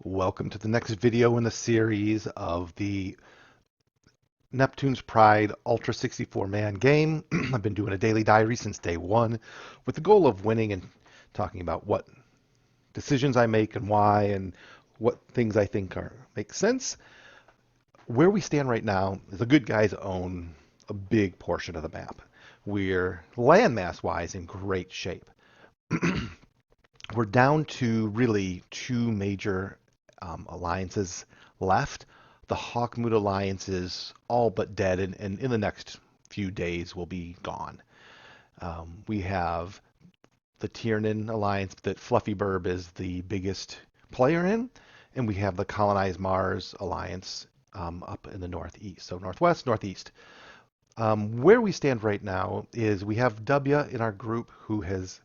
Welcome to the next video in the series of the Neptunes Pride Ultra 64-man game. I've been doing a daily diary since day one with the goal of winning and talking about what decisions I make and why and what things I think make sense. Where we stand right now is the good guys own a big portion of the map. We're landmass-wise in great shape. We're down to really two major alliances left. The Hawkmoon alliance is all but dead, and in the next few days will be gone. We have the Tiernan alliance that Fluffy Burb is the biggest player in, and we have the Colonized Mars alliance up in the northeast, so northwest, northeast. Where we stand right now is we have W in our group who is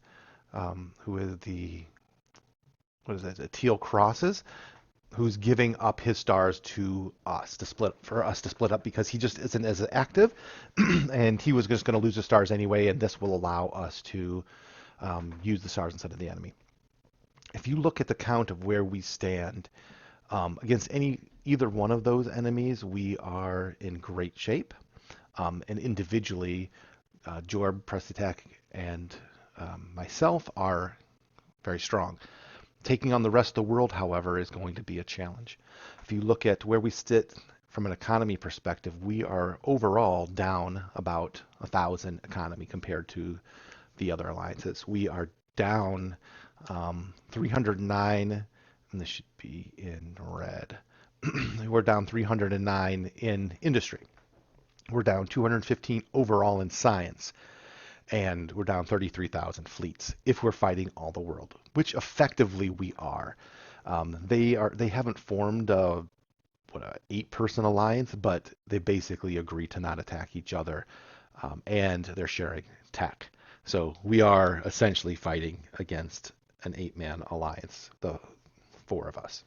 the what is that? The Teal Crosses, who's giving up his stars to us to split for us to split up because he just isn't as active, and he was just going to lose the stars anyway, and this will allow us to use the stars instead of the enemy. If you look at the count of where we stand against either one of those enemies, we are in great shape. And individually, Jorb, Press Attack, and myself are very strong. Taking on the rest of the world, however, is going to be a challenge. If you look at where we sit from an economy perspective, we are overall down about 1,000 economy compared to the other alliances. We are down 309, and this should be in red. We're down 309 in industry. We're down 215 overall in science, and we're down 33,000 fleets if we're fighting all the world, which effectively we are. They haven't formed a 8-person alliance, but they basically agree to not attack each other, and they're sharing tech. So we are essentially fighting against an 8-man alliance, the 4 of us.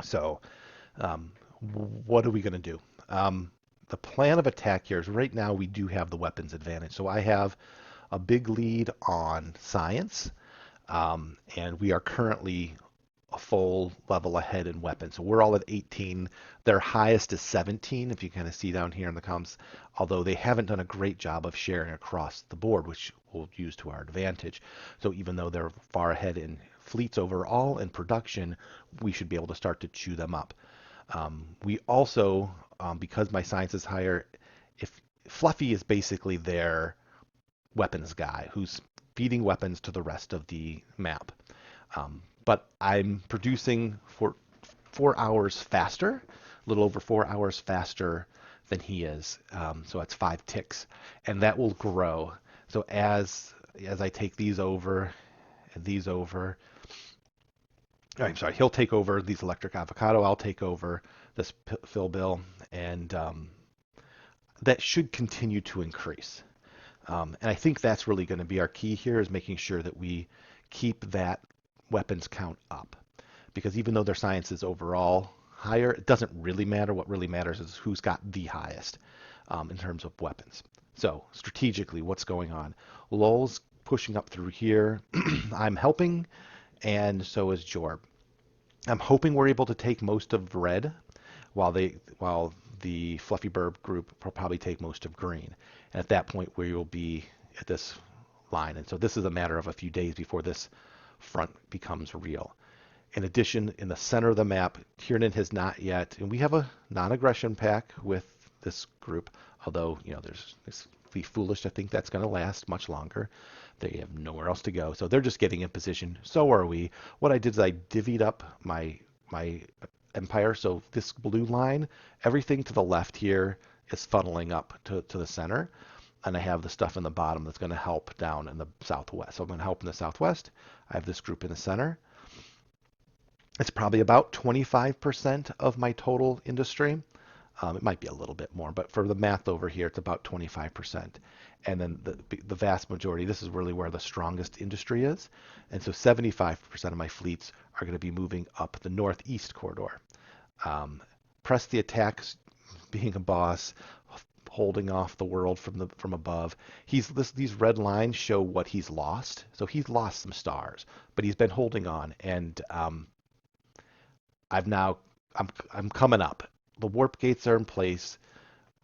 So what are we going to do? The plan of attack here is right now we do have the weapons advantage. So I have a big lead on science, and we are currently a full level ahead in weapons. So we're all at 18. Their highest is 17, if you kind of see down here in the comms, although they haven't done a great job of sharing across the board, which we'll use to our advantage. So even though they're far ahead in fleets overall and production, we should be able to start to chew them up. We also, because my science is higher, if Fluffy is basically their weapons guy who's feeding weapons to the rest of the map. But I'm producing for 4 hours faster, a little over 4 hours faster than he is. So that's 5 ticks, and that will grow. So as I take these over and these over, I'm sorry, he'll take over these electric avocado. I'll take over this fill bill, and that should continue to increase. And I think that's really going to be our key here is making sure that we keep that weapons count up. Because even though their science is overall higher, it doesn't really matter. What really matters is who's got the highest in terms of weapons. So strategically, what's going on? Lowell's pushing up through here. I'm helping, and so is Jorb. I'm hoping we're able to take most of red, while the Fluffy Burb group will probably take most of green. And at that point, we will be at this line. And so this is a matter of a few days before this front becomes real. In addition, in the center of the map, Tiernan has not yet, and we have a non-aggression pack with this group, although, it's be foolish to think that's going to last much longer. They have nowhere else to go, so they're just getting in position. So are we. What I did is I divvied up my empire, so this blue line, everything to the left here is funneling up to the center, and I have the stuff in the bottom that's going to help down in the southwest. So I'm going to help in the southwest. I have this group in the center. It's probably about 25% of my total industry. It might be a little bit more, but for the math over here, it's about 25%. And then the vast majority, this is really where the strongest industry is. And so 75% of my fleets are going to be moving up the northeast corridor. Press the attacks, being a boss, holding off the world from above. These red lines show what he's lost. So he's lost some stars, but he's been holding on. And I've now I'm coming up. The warp gates are in place.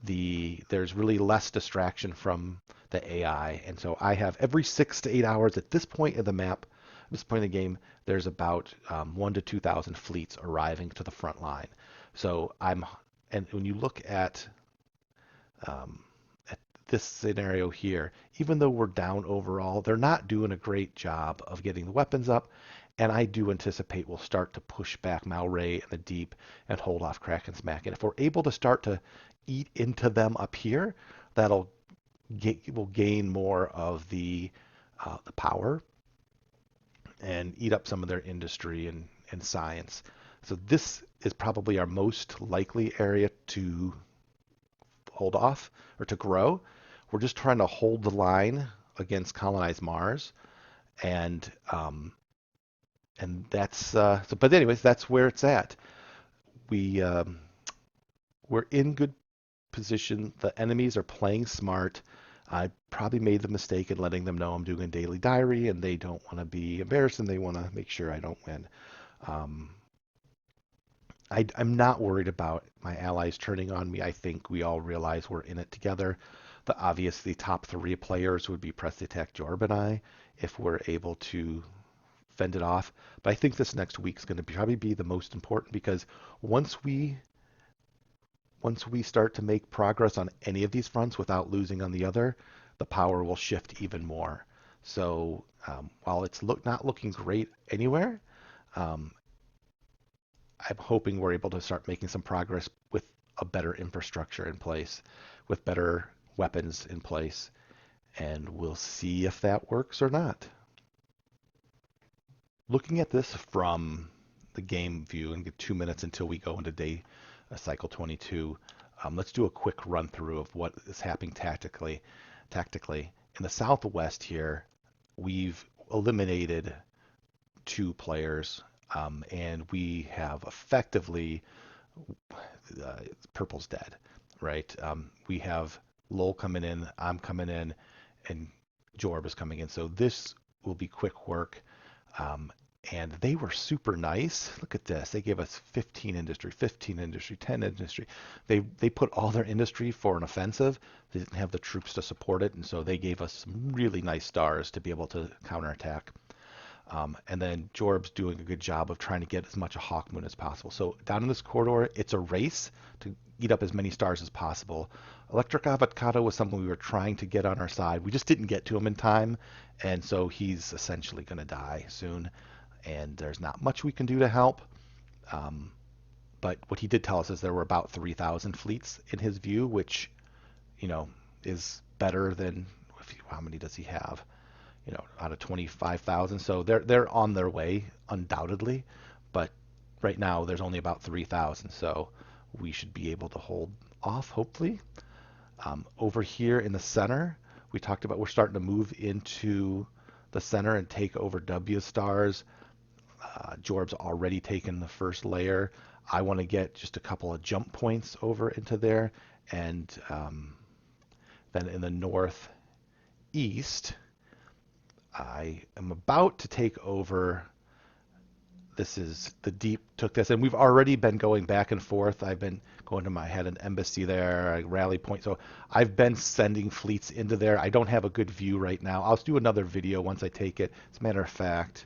There's really less distraction from the AI, and so I have every 6 to 8 hours at this point in the map, this point in the game, there's about 1 to 2,000 fleets arriving to the front line. So and when you look um, at this scenario here, even though we're down overall, they're not doing a great job of getting the weapons up. And I do anticipate we'll start to push back Malray and the Deep and hold off Kraken's Mac. And if we're able to start to eat into them up here, that'll will gain more of the power and eat up some of their industry and science. So this is probably our most likely area to hold off or to grow. We're just trying to hold the line against colonized Mars, and that's so. But anyways, that's where it's at. We we're in good position. The enemies are playing smart. I probably made the mistake in letting them know I'm doing a daily diary, and they don't want to be embarrassed, and they want to make sure I don't win. Um, I'm not worried about my allies turning on me. I think we all realize we're in it together. The obviously top three players would be Press the Attack, Jorb, and I, if we're able to fend it off. But I think this next week's going to probably be the most important because once we once we start to make progress on any of these fronts without losing on the other, the power will shift even more. So while it's not looking great anywhere, um, I'm hoping we're able to start making some progress with a better infrastructure in place, with better weapons in place, and we'll see if that works or not. Looking at this from the game view and get 2 minutes until we go into day cycle 22, let's do a quick run through of what is happening tactically. Tactically, in the southwest here, we've eliminated 2 players, and we have effectively purple's dead, right? We have Lowell coming in, I'm coming in, and Jorb is coming in. So this will be quick work. Um, and they were super nice. Look at this. They gave us 15 industry, 15 industry, 10 industry. They put all their industry for an offensive. They didn't have the troops to support it, and so they gave us some really nice stars to be able to counterattack. And then Jorb's doing a good job of trying to get as much a Hawk Moon as possible. So down in this corridor, it's a race to eat up as many stars as possible. Electric Avocado was something we were trying to get on our side. We just didn't get to him in time, and so he's essentially going to die soon. And there's not much we can do to help. Um, but what he did tell us is there were about 3,000 fleets in his view, which, you know, is better than how many does he have? Out of 25,000. So they're on their way, undoubtedly. But right now, there's only about 3,000. So we should be able to hold off, hopefully. Over here in the center, we talked about we're starting to move into the center and take over W stars. Jorb's already taken the first layer. I want to get just a couple of jump points over into there. And then in the northeast, I am about to take over. This is the Deep took this, and we've already been going back and forth. I've been going to my had an embassy there, a rally point. So I've been sending fleets into there. I don't have a good view right now. I'll do another video once I take it. As a matter of fact,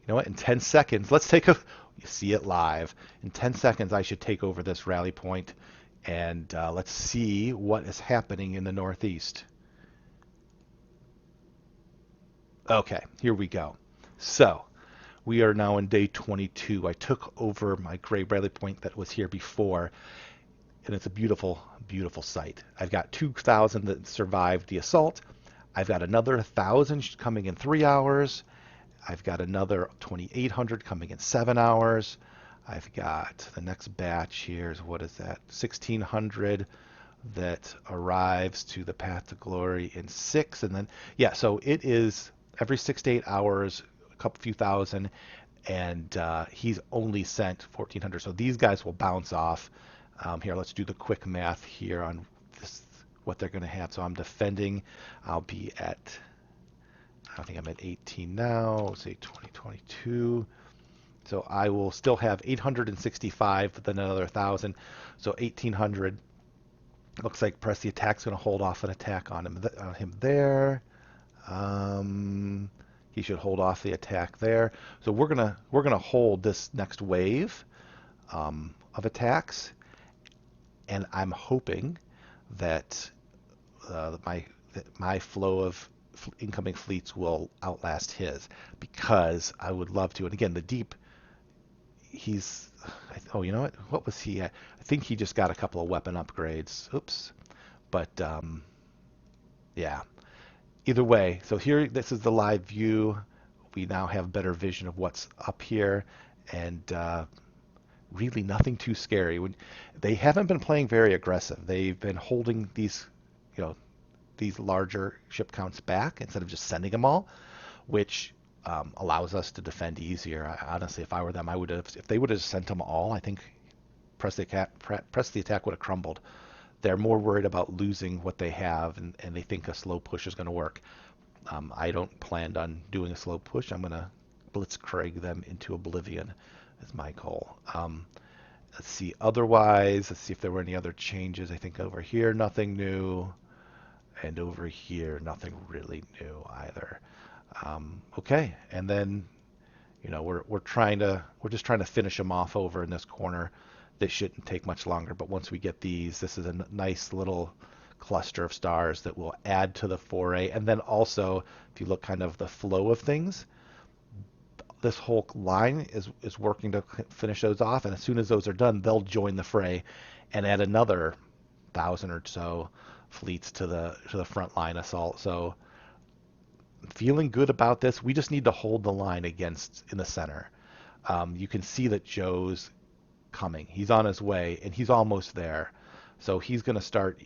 you know what? In 10 seconds, let's take a. You see it live. In 10 seconds, I should take over this rally point, and let's see what is happening in the Northeast. Okay, here we go. So we are now in day 22. I took over my gray rally point that was here before, and it's a beautiful, beautiful site. I've got 2,000 that survived the assault. I've got another 1,000 coming in 3 hours. I've got another 2,800 coming in 7 hours. I've got the next batch here is what is that? 1,600 that arrives to the path to glory in 6, and then yeah. So it is every 6 to 8 hours, a couple few thousand, and he's only sent 1,400. So these guys will bounce off. Here, let's do the quick math here on this, what they're going to have. So I'm defending. I'll be at, I think I'm at 18 now. Say 2022. So I will still have 865, then another 1,000. So 1,800. Looks like press the attack's going to hold off an attack on him there. He should hold off the attack there. So we're gonna hold this next wave of attacks, and I'm hoping that my flow of incoming fleets will outlast his, because I would love to. And again, the deep, he's oh, you know what? What was he at? I think he just got a couple of weapon upgrades. Oops. But yeah. Either way, so here, this is the live view. We now have better vision of what's up here, and really nothing too scary. They haven't been playing very aggressive. They've been holding these, you know, these larger ship counts back instead of just sending them all, which allows us to defend easier. Honestly, if I were them, I would have. If they would have sent them all, I think press the attack would have crumbled. They're more worried about losing what they have, and they think a slow push is going to work. I don't plan on doing a slow push. I'm going to blitzkrieg them into oblivion is my goal. Let's see. Otherwise, let's see if there were any other changes. I think over here, nothing new. And over here, nothing really new either. Okay. And then, we're just trying to finish them off over in this corner. They shouldn't take much longer, but once we get these, this is a nice little cluster of stars that will add to the foray. And then also, if you look kind of the flow of things, this whole line is working to finish those off, and as soon as those are done, they'll join the fray and add another 1,000 or so fleets to the front line assault. So feeling good about this. We just need to hold the line against in the center. You can see that Joe's coming. He's on his way, and he's almost there. So he's going to start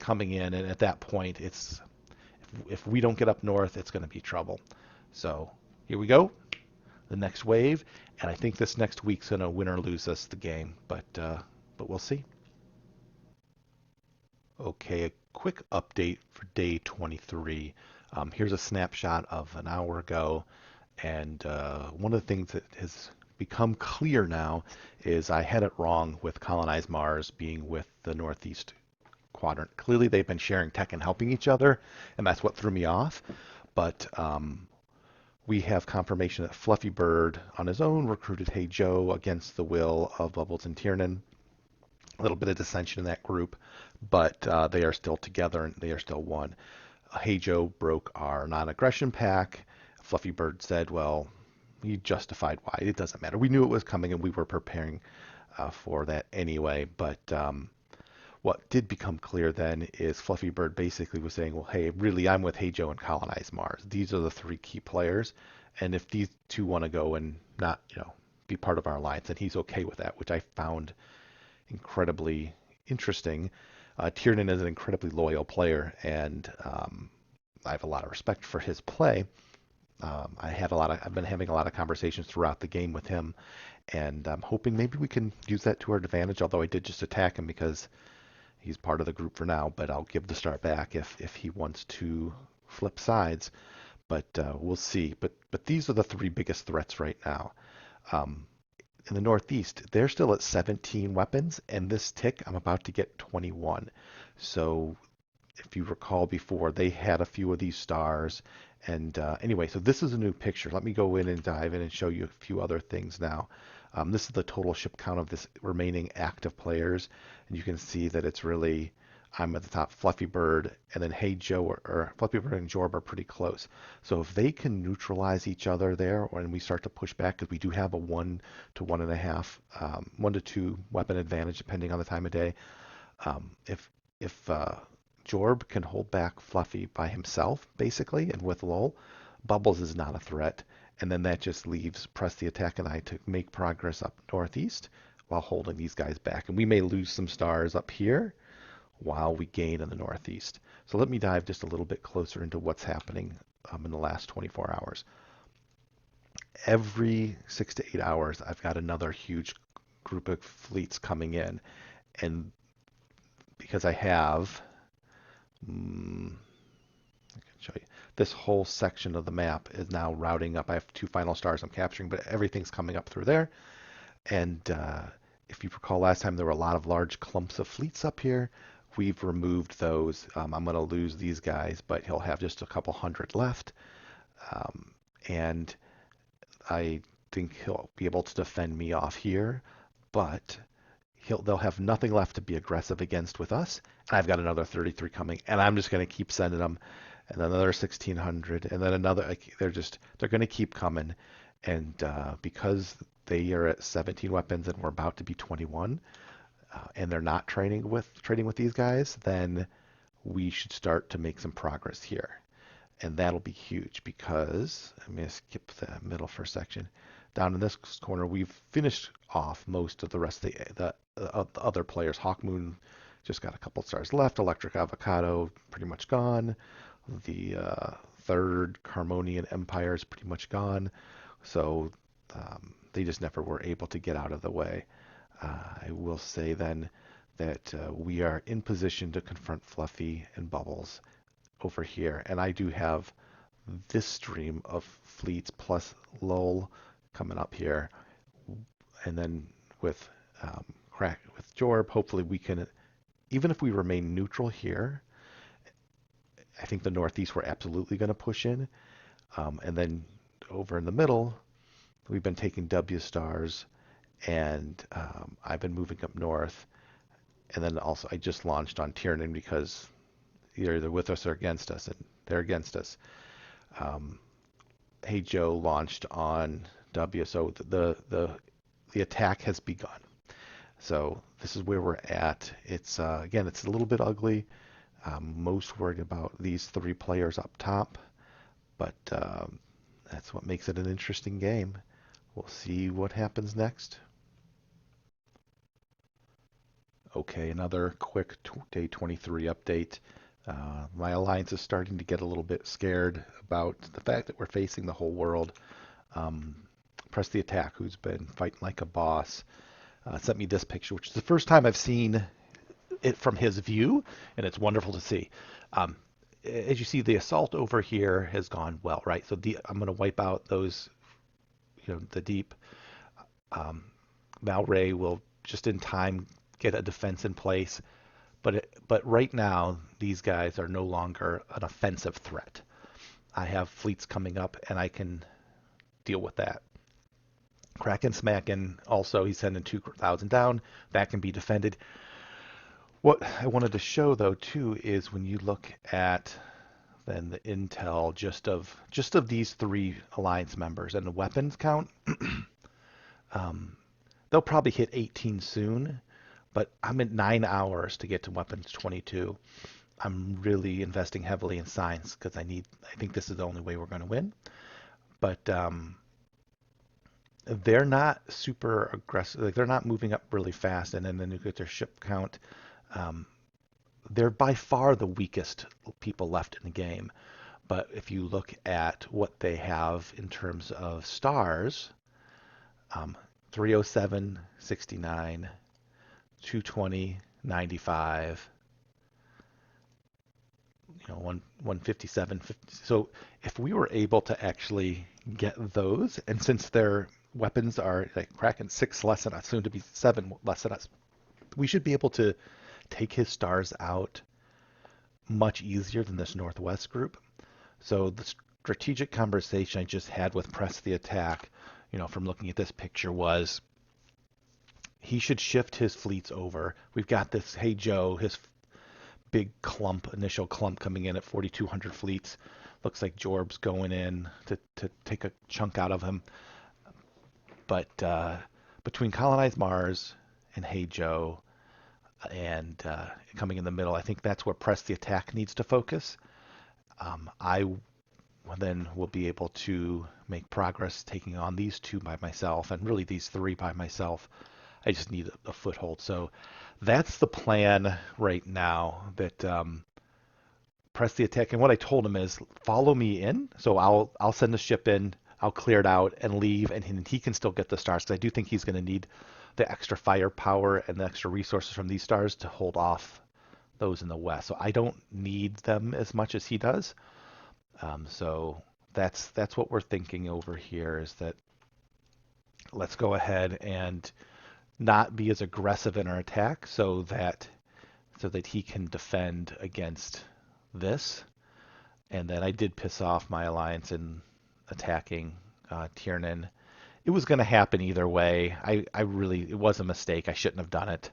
coming in, and at that point, if we don't get up north, it's going to be trouble. So here we go, the next wave, and I think this next week's going to win or lose us the game, but we'll see. Okay, a quick update for day 23. Here's a snapshot of an hour ago, and one of the things that has become clear now is I had it wrong with Colonize Mars being with the Northeast Quadrant. Clearly, they've been sharing tech and helping each other, and that's what threw me off. But we have confirmation that Fluffy Bird on his own recruited Hey Joe against the will of Bubbles and Tiernan. A little bit of dissension in that group, but they are still together and they are still one. Hey Joe broke our non-aggression pact. Fluffy Bird said, well, he justified why. It doesn't matter. We knew it was coming and we were preparing for that anyway. But what did become clear then is Fluffy Bird basically was saying, well, hey, really, I'm with Hey Joe and Colonize Mars. These are the three key players. And if these two want to go and not, be part of our alliance, then he's okay with that, which I found incredibly interesting. Tiernan is an incredibly loyal player, and I have a lot of respect for his play. I've been having a lot of conversations throughout the game with him, and I'm hoping maybe we can use that to our advantage. Although I did just attack him because he's part of the group for now, but I'll give the start back if he wants to flip sides. But we'll see. But these are the three biggest threats right now. Um, in the Northeast, they're still at 17 weapons, and this tick, I'm about to get 21. So if you recall before, they had a few of these stars. And anyway, so this is a new picture. Let me go in and dive in and show you a few other things now. This is the total ship count of this remaining active players. And you can see that it's really, I'm at the top, Fluffy Bird, and then Hey Joe, or Fluffy Bird and Jorb are pretty close. So if they can neutralize each other there, when we start to push back, because we do have a 1 to 1.5, 1 to 2 weapon advantage depending on the time of day. If Jorb can hold back Fluffy by himself, basically, and with Lowell, Bubbles is not a threat. And then that just leaves Press the Attack and I to make progress up northeast while holding these guys back. And we may lose some stars up here while we gain in the northeast. So let me dive just a little bit closer into what's happening in the last 24 hours. Every 6 to 8 hours, I've got another huge group of fleets coming in. And because I have, I can show you, this whole section of the map is now routing up. I have 2 final stars I'm capturing, but everything's coming up through there. And if you recall last time, there were a lot of large clumps of fleets up here. We've removed those. I'm going to lose these guys, but he'll have just a couple hundred left. And I think he'll be able to defend me off here, but they'll have nothing left to be aggressive against with us. And I've got another 33 coming, and I'm just going to keep sending them, and then another 1600, and then another. They're going to keep coming, and because they are at 17 weapons and we're about to be 21, and they're not trading with these guys, then we should start to make some progress here. And that'll be huge because I'm going to skip the middle for a section. Down in this corner, we've finished off most of the rest of the other players. Hawkmoon just got a couple stars left. Electric Avocado pretty much gone. The third Carmonian Empire is pretty much gone. So they just never were able to get out of the way. I will say then that we are in position to confront Fluffy and Bubbles over here, and I do have this stream of fleets plus Lowell coming up here, and then with with Jorb, hopefully we can, even if we remain neutral here, I think the Northeast we're absolutely going to push in, and then over in the middle, we've been taking W stars, and I've been moving up north, and then also I just launched on Tiernan because either they're with us or against us, and they're against us. Hey Joe launched on W, so the attack has begun. So this is where we're at. It's again, it's a little bit ugly. I'm most worried about these 3 players up top, but that's what makes it an interesting game. We'll see what happens next. Okay, another quick day 23 update. My alliance is starting to get a little bit scared about the fact that we're facing the whole world. Press the Attack, who's been fighting like a boss, sent me this picture, which is the first time I've seen it from his view, and it's wonderful to see. As you see, the assault over here has gone well, right? So I'm going to wipe out those, the deep. Malray will just in time get a defense in place. But right now, these guys are no longer an offensive threat. I have fleets coming up, and I can deal with that. Kraken smacking, also, he's sending 2,000 down. That can be defended. What I wanted to show, though, too, is when you look at then the intel just of these 3 alliance members and the weapons count, they'll probably hit 18 soon. But I'm at 9 hours to get to weapons 22. I'm really investing heavily in science because I think this is the only way we're going to win. But they're not super aggressive. Like, they're not moving up really fast. And then you get their ship count. They're by far the weakest people left in the game. But if you look at what they have in terms of stars, 307, 69, 220, 95, 157, 50. So if we were able to actually get those, and since their weapons are like Kraken 6 less than us, soon to be 7 less than us, we should be able to take his stars out much easier than this Northwest group. So the strategic conversation I just had with Press the Attack, from looking at this picture was, he should shift his fleets over. We've got this Hey Joe, his big initial clump coming in at 4,200 fleets. Looks like Jorb's going in to take a chunk out of him. But between Colonize Mars and Hey Joe and coming in the middle, I think that's where Press the Attack needs to focus. I then will be able to make progress taking on these 2 by myself, and really these 3 by myself. I just need a foothold. So that's the plan right now, that Press the Attack. And what I told him is, follow me in. So I'll send the ship in, I'll clear it out and leave, and he can still get the stars, because I do think he's going to need the extra firepower and the extra resources from these stars to hold off those in the west. So I don't need them as much as he does. So that's what we're thinking over here is that let's go ahead and not be as aggressive in our attack so that he can defend against this. And then I did piss off my alliance in attacking Tiernan. It was going to happen either way. I really, it was a mistake. I shouldn't have done it.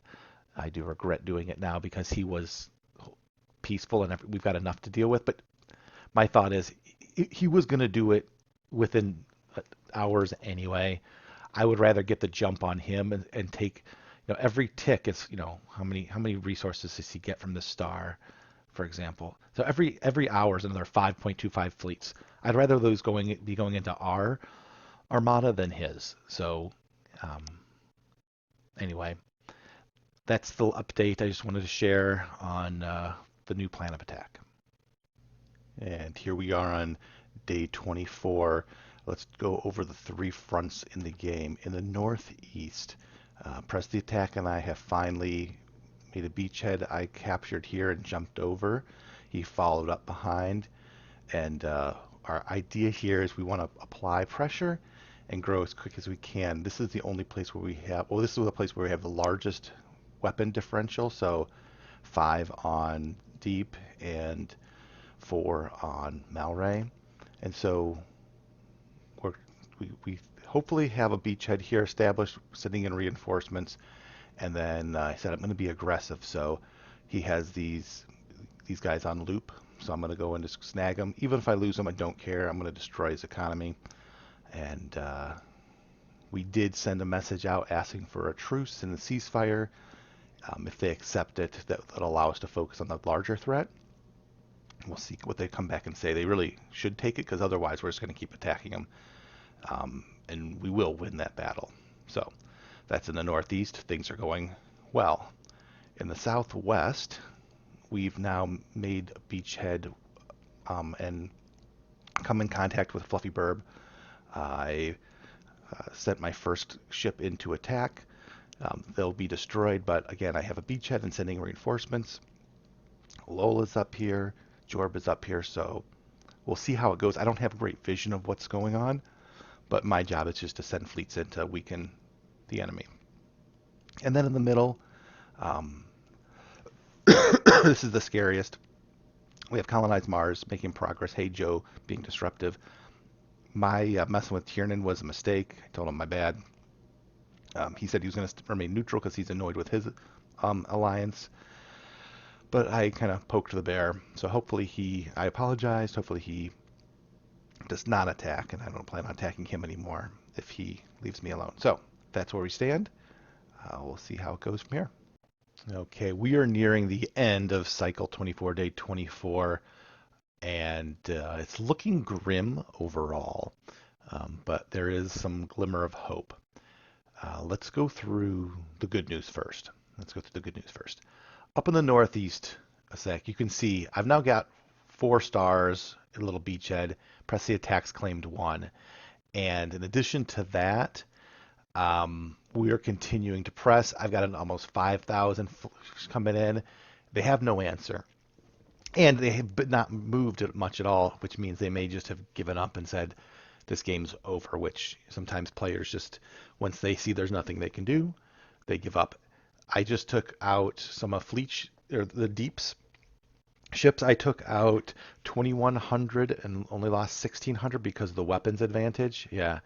I do regret doing it now because he was peaceful and we've got enough to deal with. But my thought is he was going to do it within hours anyway. I would rather get the jump on him and take, every tick is, how many resources does he get from this star, for example. So every hour is another 5.25 fleets. I'd rather those be going into our armada than his. So um, anyway, that's the update I just wanted to share on the new plan of attack. And here we are on day 24. Let's go over the three fronts in the game. In the northeast, Press the Attack and I have finally made a beachhead I captured here and jumped over. He followed up behind. And our idea here is we want to apply pressure and grow as quick as we can. This is the only place where we have, well, this is the place where we have the largest weapon differential. So 5 on Deep and 4 on Malray. And so we hopefully have a beachhead here established, sitting in reinforcements. And then I said I'm going to be aggressive. So he has these guys on loop. So I'm going to go and just snag them. Even if I lose them, I don't care. I'm going to destroy his economy. And we did send a message out asking for a truce in the ceasefire. If they accept it, that'll allow us to focus on the larger threat. We'll see what they come back and say. They really should take it because otherwise we're just going to keep attacking them. And we will win that battle. So that's in the northeast. Things are going well. In the southwest, we've now made a beachhead and come in contact with Fluffy Burb. I sent my first ship into attack. They'll be destroyed, but again, I have a beachhead and sending reinforcements. Lola's up here. Jorb is up here, so we'll see how it goes. I don't have a great vision of what's going on, but my job is just to send fleets in to weaken the enemy. And then in the middle, this is the scariest. We have colonized Mars, making progress. Hey Joe, being disruptive. My messing with Tiernan was a mistake. I told him my bad. He said he was going to remain neutral because he's annoyed with his alliance. But I kind of poked the bear. So hopefully I apologized. Hopefully he does not attack, and I don't plan on attacking him anymore if he leaves me alone. So that's where we stand. We'll see how it goes from here. Okay, we are nearing the end of cycle 24, day 24, and it's looking grim overall, but there is some glimmer of hope. Let's go through the good news first. Up in the northeast a sec, you can see I've now got 4 stars, a little beachhead. Press the Attacks claimed 1. And in addition to that, we are continuing to press. I've got an almost 5,000 coming in. They have no answer. And they have not moved it much at all, which means they may just have given up and said, this game's over, which sometimes players just, once they see there's nothing they can do, they give up. I just took out some of the Deep's ships. I took out 2,100 and only lost 1,600 because of the weapons advantage. Yeah,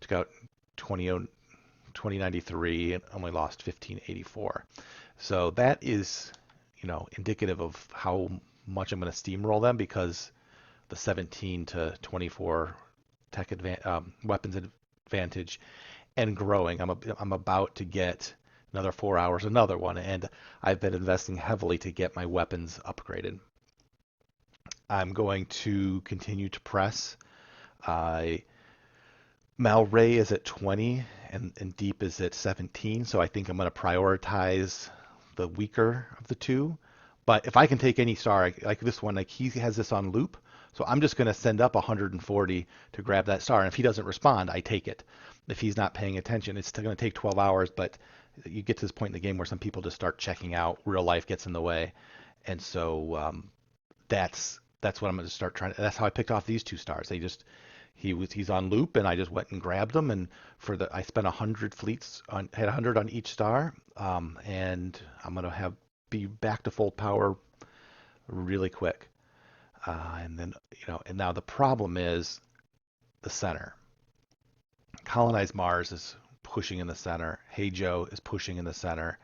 took out 2093 and only lost 1584. So that is, indicative of how much I'm going to steamroll them because the 17 to 24 weapons advantage and growing. I'm about to get another 4 hours, another one, and I've been investing heavily to get my weapons upgraded. I'm going to continue to press. Malray is at 20 and Deep is at 17, so I think I'm going to prioritize the weaker of the two. But if I can take any star, like this one, like he has this on loop, so I'm just going to send up 140 to grab that star. And if he doesn't respond, I take it. If he's not paying attention, it's going to take 12 hours, but you get to this point in the game where some people just start checking out. Real life gets in the way. And so that's that's what I'm going to start trying. That's how I picked off these two stars. He's on loop, and I just went and grabbed them. And I spent 100 fleets had 100 on each star, and I'm going to have be back to full power really quick. And then and now the problem is the center. Colonize Mars is pushing in the center. Hey Joe is pushing in the center.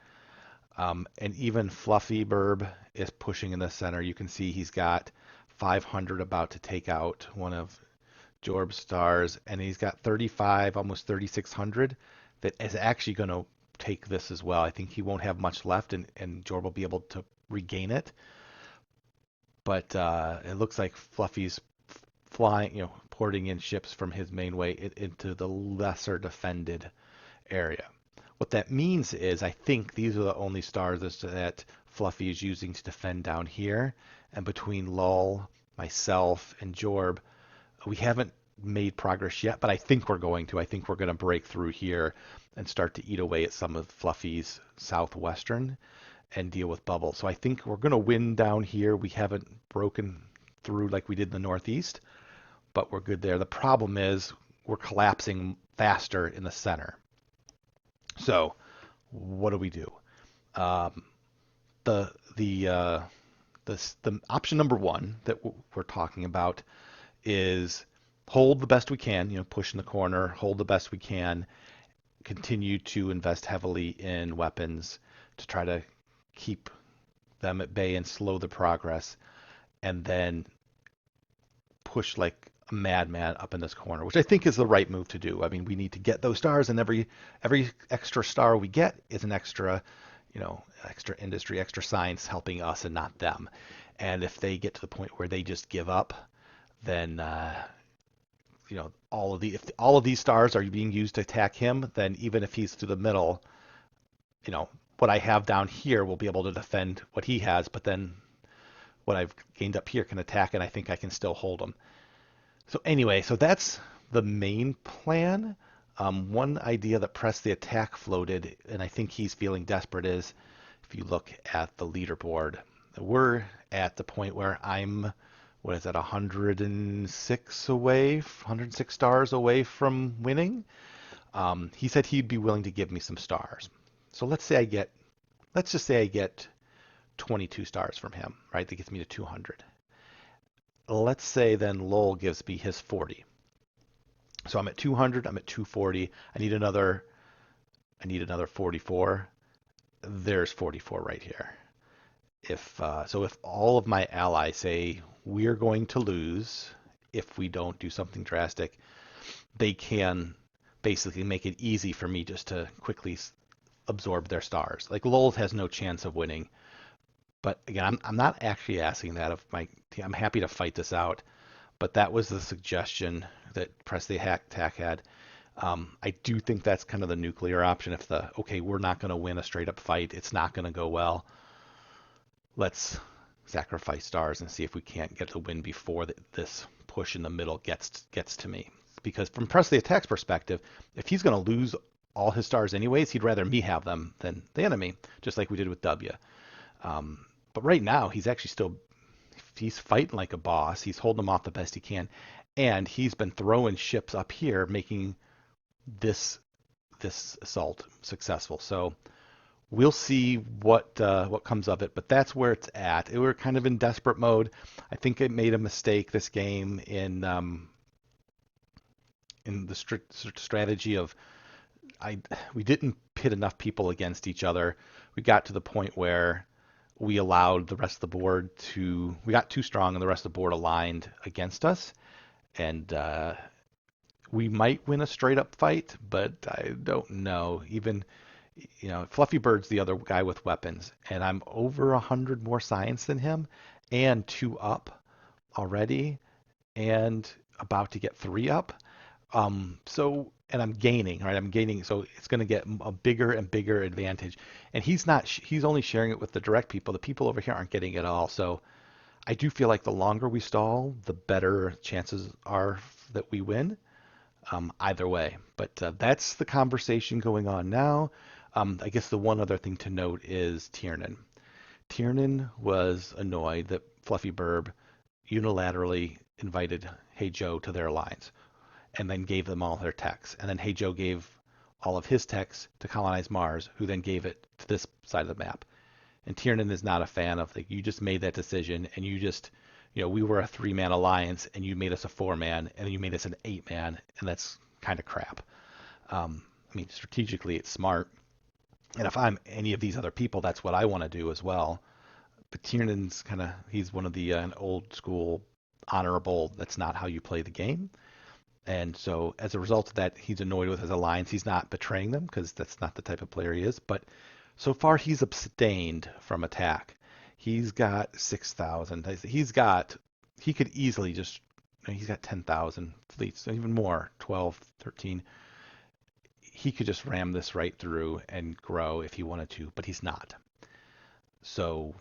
And even Fluffy Burb is pushing in the center. You can see he's got 500 about to take out one of Jorb's stars, and he's got 35, almost 3,600 that is actually going to take this as well. I think he won't have much left, and Jorb will be able to regain it. But it looks like Fluffy's flying, porting in ships from his main way into the lesser defended area. What that means is I think these are the only stars that Fluffy is using to defend down here. And between Lull, myself, and Jorb, we haven't made progress yet, but I think we're going to. I think we're going to break through here and start to eat away at some of Fluffy's southwestern and deal with Bubble. So I think we're going to win down here. We haven't broken through like we did in the northeast, but we're good there. The problem is we're collapsing faster in the center. So what do we do? The option number one that we're talking about is hold the best we can, push in the corner, hold the best we can, continue to invest heavily in weapons to try to keep them at bay and slow the progress, and then push like a madman up in this corner, which I think is the right move to do. I mean, we need to get those stars, and every extra star we get is an extra, extra industry, extra science helping us and not them. And if they get to the point where they just give up, then if all of these stars are being used to attack him, then even if he's through the middle, what I have down here will be able to defend what he has, but then what I've gained up here can attack, and I think I can still hold him. So anyway, so that's the main plan. One idea that Press the Attack floated, and I think he's feeling desperate, is if you look at the leaderboard, we're at the point where I'm, 106 stars away from winning. He said he'd be willing to give me some stars. So let's just say I get 22 stars from him, right? That gets me to 200. Let's say then Lowell gives me his 40. So I'm at 200, I'm at 240. I need another 44. There's 44 right here. If all of my allies say we're going to lose if we don't do something drastic, they can basically make it easy for me just to quickly absorb their stars. Like Lowell has no chance of winning. But again, I'm not actually asking that of my team. I'm happy to fight this out, but that was the suggestion that Press the Attack had. I do think that's kind of the nuclear option. If we're not going to win a straight up fight, it's not going to go well. Let's sacrifice stars and see if we can't get the win before this push in the middle gets to me. Because from Press the Attack's perspective, if he's going to lose all his stars anyways, he'd rather me have them than the enemy, just like we did with W. But right now, he's actually he's fighting like a boss. He's holding them off the best he can. And he's been throwing ships up here, making this assault successful. So we'll see what comes of it. But that's where it's at. We're kind of in desperate mode. I think I made a mistake this game in the strategy of we didn't pit enough people against each other. We got to the point where we allowed the rest of the board we got too strong and the rest of the board aligned against us. And we might win a straight up fight, but I don't know. Even, Fluffy Bird's the other guy with weapons, and I'm over 100 more science than him and 2 up already and about to get 3 up. And I'm gaining, right? So it's going to get a bigger and bigger advantage. And he's only sharing it with the direct people. The people over here aren't getting it all. So I do feel like the longer we stall, the better chances are that we win. Either way. But that's the conversation going on now. I guess the one other thing to note is Tiernan. Tiernan was annoyed that Fluffy Burb unilaterally invited Hey Joe to their alliance and then gave them all their techs. And then Hey Joe gave all of his techs to colonize Mars, who then gave it to this side of the map. And Tiernan is not a fan of you just made that decision and you just, we were a 3-man alliance and you made us a 4-man and you made us an 8-man, and that's kind of crap. I mean, strategically it's smart. And if I'm any of these other people, that's what I want to do as well. But Tiernan's he's one of the an old school honorable, that's not how you play the game. And so as a result of that, he's annoyed with his alliance. He's not betraying them because that's not the type of player he is. But so far, he's abstained from attack. He's got 6,000. He could easily just, he's got 10,000 fleets, even more, 12, 13. He could just ram this right through and grow if he wanted to, but he's not. So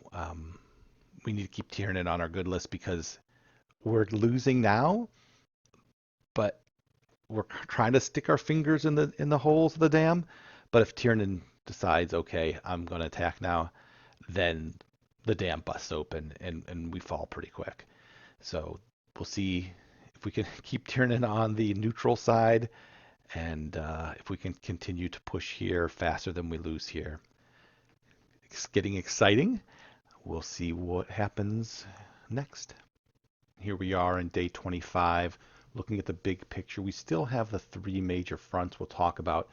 we need to keep Tiernan on our good list because we're losing now, but we're trying to stick our fingers in the holes of the dam. But if Tiernan decides, okay, I'm going to attack now, then the dam busts open and we fall pretty quick. So we'll see if we can keep Tiernan on the neutral side, and if we can continue to push here faster than we lose here. It's getting exciting. We'll see what happens next. Here we are in day 25, looking at the big picture. We still have the 3 major fronts we'll talk about.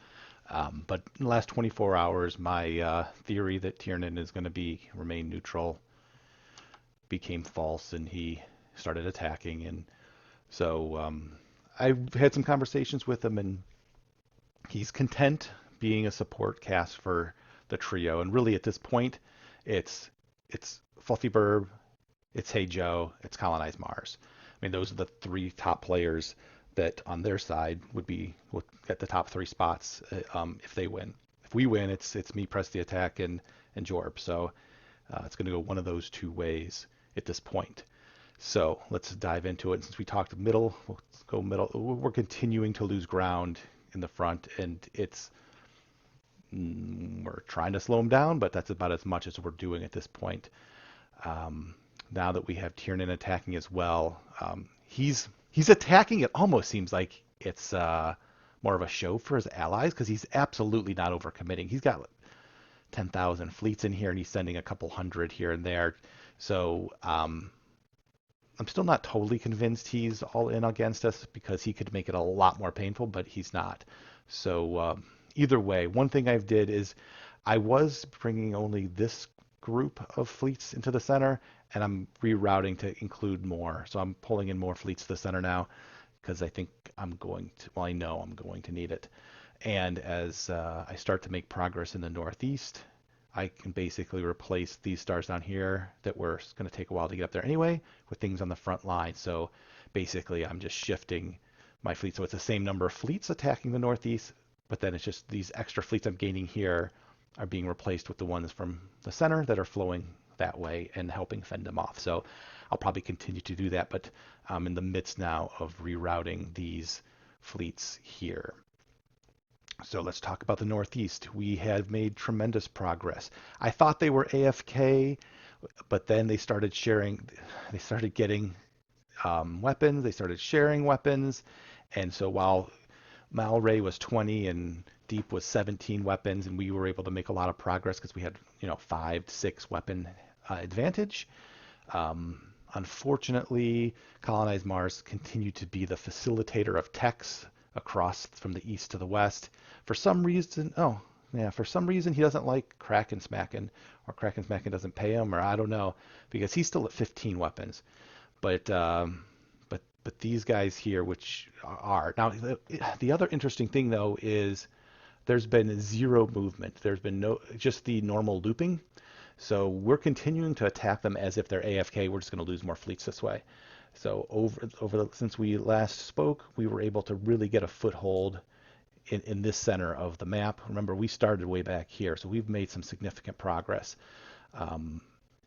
But in the last 24 hours, my theory that Tiernan is going to remain neutral became false, and he started attacking. And so I've had some conversations with him, and he's content being a support cast for the trio. And really, at this point, it's Fluffy Burb, it's Hey Joe, it's Colonize Mars. I mean, those are the 3 top players that on their side would get the top 3 spots if they win. If we win, it's me, Press the Attack, and Jorb. So it's going to go one of those 2 ways at this point. So let's dive into it. Since we talked middle, let's go middle. We're continuing to lose ground in the front, and we're trying to slow them down, but that's about as much as we're doing at this point. Now that we have Tiernan attacking as well, he's attacking. It almost seems like it's more of a show for his allies because he's absolutely not overcommitting. He's got 10,000 fleets in here, and he's sending a couple hundred here and there. So I'm still not totally convinced he's all in against us because he could make it a lot more painful, but he's not. So either way, one thing I did is I was bringing only this group of fleets into the center, and I'm rerouting to include more. So I'm pulling in more fleets to the center now because I think I know I'm going to need it. And as I start to make progress in the northeast, I can basically replace these stars down here that were going to take a while to get up there anyway with things on the front line. So basically I'm just shifting my fleet. So it's the same number of fleets attacking the northeast, but then it's just these extra fleets I'm gaining here are being replaced with the ones from the center that are flowing that way and helping fend them off. So I'll probably continue to do that, but I'm in the midst now of rerouting these fleets here. So let's talk about the Northeast. We have made tremendous progress. I thought they were AFK, but then they started getting weapons, they started sharing weapons, and so while Malray was 20 and Deep was 17 weapons, and we were able to make a lot of progress because we had 5 to 6 weapon advantage. Unfortunately, Colonize Mars continued to be the facilitator of techs across from the east to the west. For some reason, he doesn't like Kraken Smackin', or Kraken Smackin' doesn't pay him, or I don't know, because he's still at 15 weapons. But these guys here, which are now, the other interesting thing though is there's been 0 movement. There's been just the normal looping. So we're continuing to attack them as if they're AFK. We're just going to lose more fleets this way. So since we last spoke, we were able to really get a foothold in this center of the map. Remember, we started way back here, so we've made some significant progress.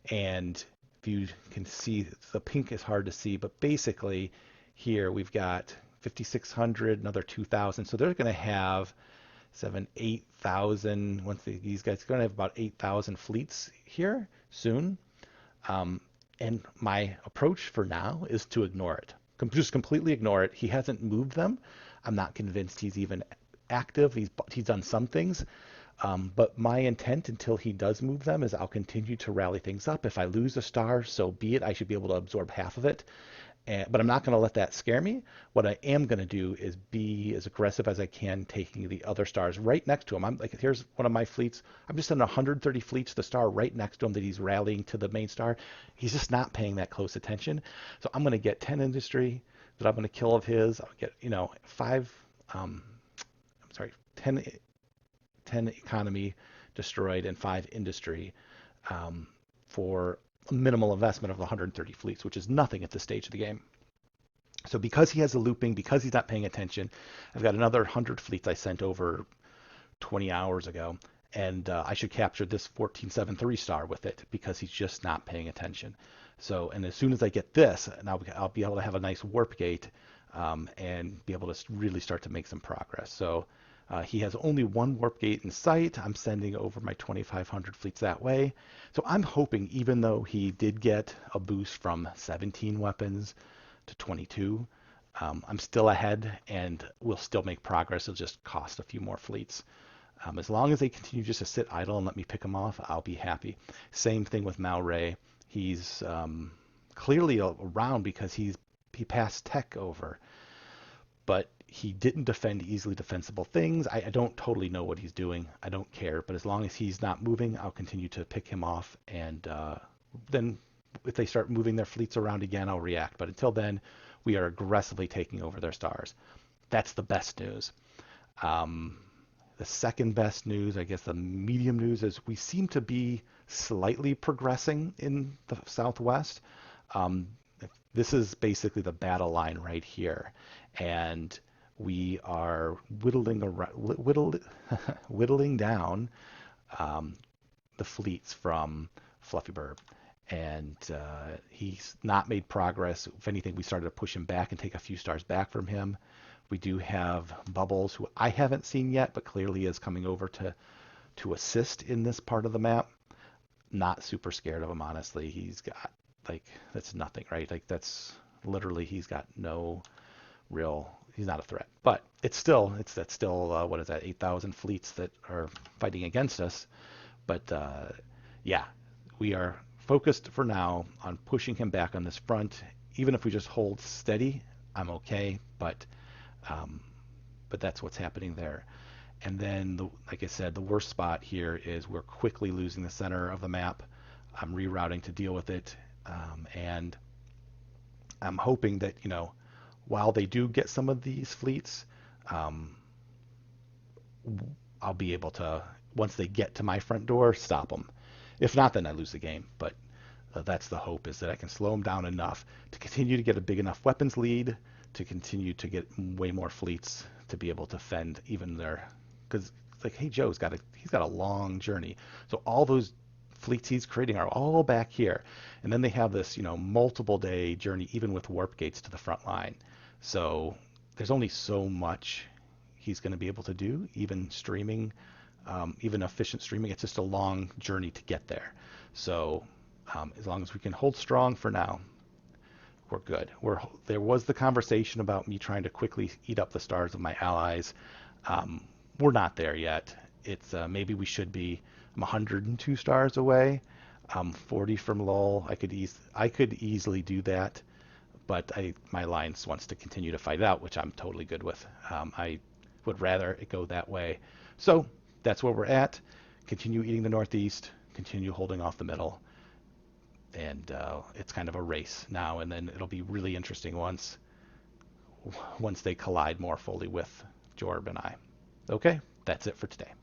And if you can see, the pink is hard to see, but basically here we've got 5,600, another 2,000. So they're going to have 8,000. These guys are going to have about 8,000 fleets here soon. And my approach for now is to ignore it. Just completely ignore it. He hasn't moved them. I'm not convinced he's even active. He's done some things. But my intent until he does move them is I'll continue to rally things up. If I lose a star, so be it. I should be able to absorb half of it. But I'm not going to let that scare me. What I am going to do is be as aggressive as I can, taking the other stars right next to him. I'm like, here's one of my fleets. I'm just sending 130 fleets to the star right next to him that he's rallying to the main star. He's just not paying that close attention. So I'm going to get 10 industry that I'm going to kill of his. I'll get, five, I'm sorry, 10 economy destroyed and 5 industry um, for a minimal investment of 130 fleets, which is nothing at this stage of the game. So because he has a looping, because he's not paying attention, I've got another 100 fleets I sent over 20 hours ago, and I should capture this 1473 star with it because he's just not paying attention. So, and as soon as I get this, and I'll be able to have a nice warp gate and be able to really start to make some progress. So he has only one warp gate in sight. I'm sending over my 2,500 fleets that way. So I'm hoping, even though he did get a boost from 17 weapons to 22, I'm still ahead and we'll still make progress. It'll just cost a few more fleets. As long as they continue just to sit idle and let me pick them off, I'll be happy. Same thing with Mal Ray. He's clearly around because he passed tech over, but he didn't defend easily defensible things. I don't totally know what he's doing. I don't care. But as long as he's not moving, I'll continue to pick him off. And then if they start moving their fleets around again, I'll react. But until then, we are aggressively taking over their stars. That's the best news. Um, the second best news, I guess the medium news, is we seem to be slightly progressing in the Southwest. Um, this is basically the battle line right here. And we are whittling down um, the fleets from Fluffy Burb. And he's not made progress. If anything, we started to push him back and take a few stars back from him. We do have Bubbles, who I haven't seen yet, but clearly is coming over to assist in this part of the map. Not super scared of him, honestly. He's got, like, that's nothing, right? Like, that's literally, he's got no real, he's not a threat. But that's still what is that, 8,000 fleets that are fighting against us. But yeah, we are focused for now on pushing him back on this front. Even if we just hold steady, I'm okay. Um, but that's what's happening there. And then, like I said, the worst spot here is we're quickly losing the center of the map. I'm rerouting to deal with it. And I'm hoping that, while they do get some of these fleets, um, I'll be able to, once they get to my front door, stop them. If not, then I lose the game. But that's the hope, is that I can slow them down enough to continue to get a big enough weapons lead, to continue to get way more fleets to be able to fend even their, because it's like, hey, he's got a long journey. So all those fleets he's creating are all back here. And then they have this, multiple day journey, even with warp gates to the front line. So there's only so much he's going to be able to do, even streaming, even efficient streaming. It's just a long journey to get there. So as long as we can hold strong for now, we're good. There was the conversation about me trying to quickly eat up the stars of my allies. We're not there yet. It's maybe we should be. I'm 102 stars away. 40 from Lowell. I could easily do that, but my alliance wants to continue to fight it out, which I'm totally good with. I would rather it go that way. So that's where we're at. Continue eating the Northeast. Continue holding off the middle. And it's kind of a race now, and then it'll be really interesting once they collide more fully with Jorb and I. Okay, that's it for today.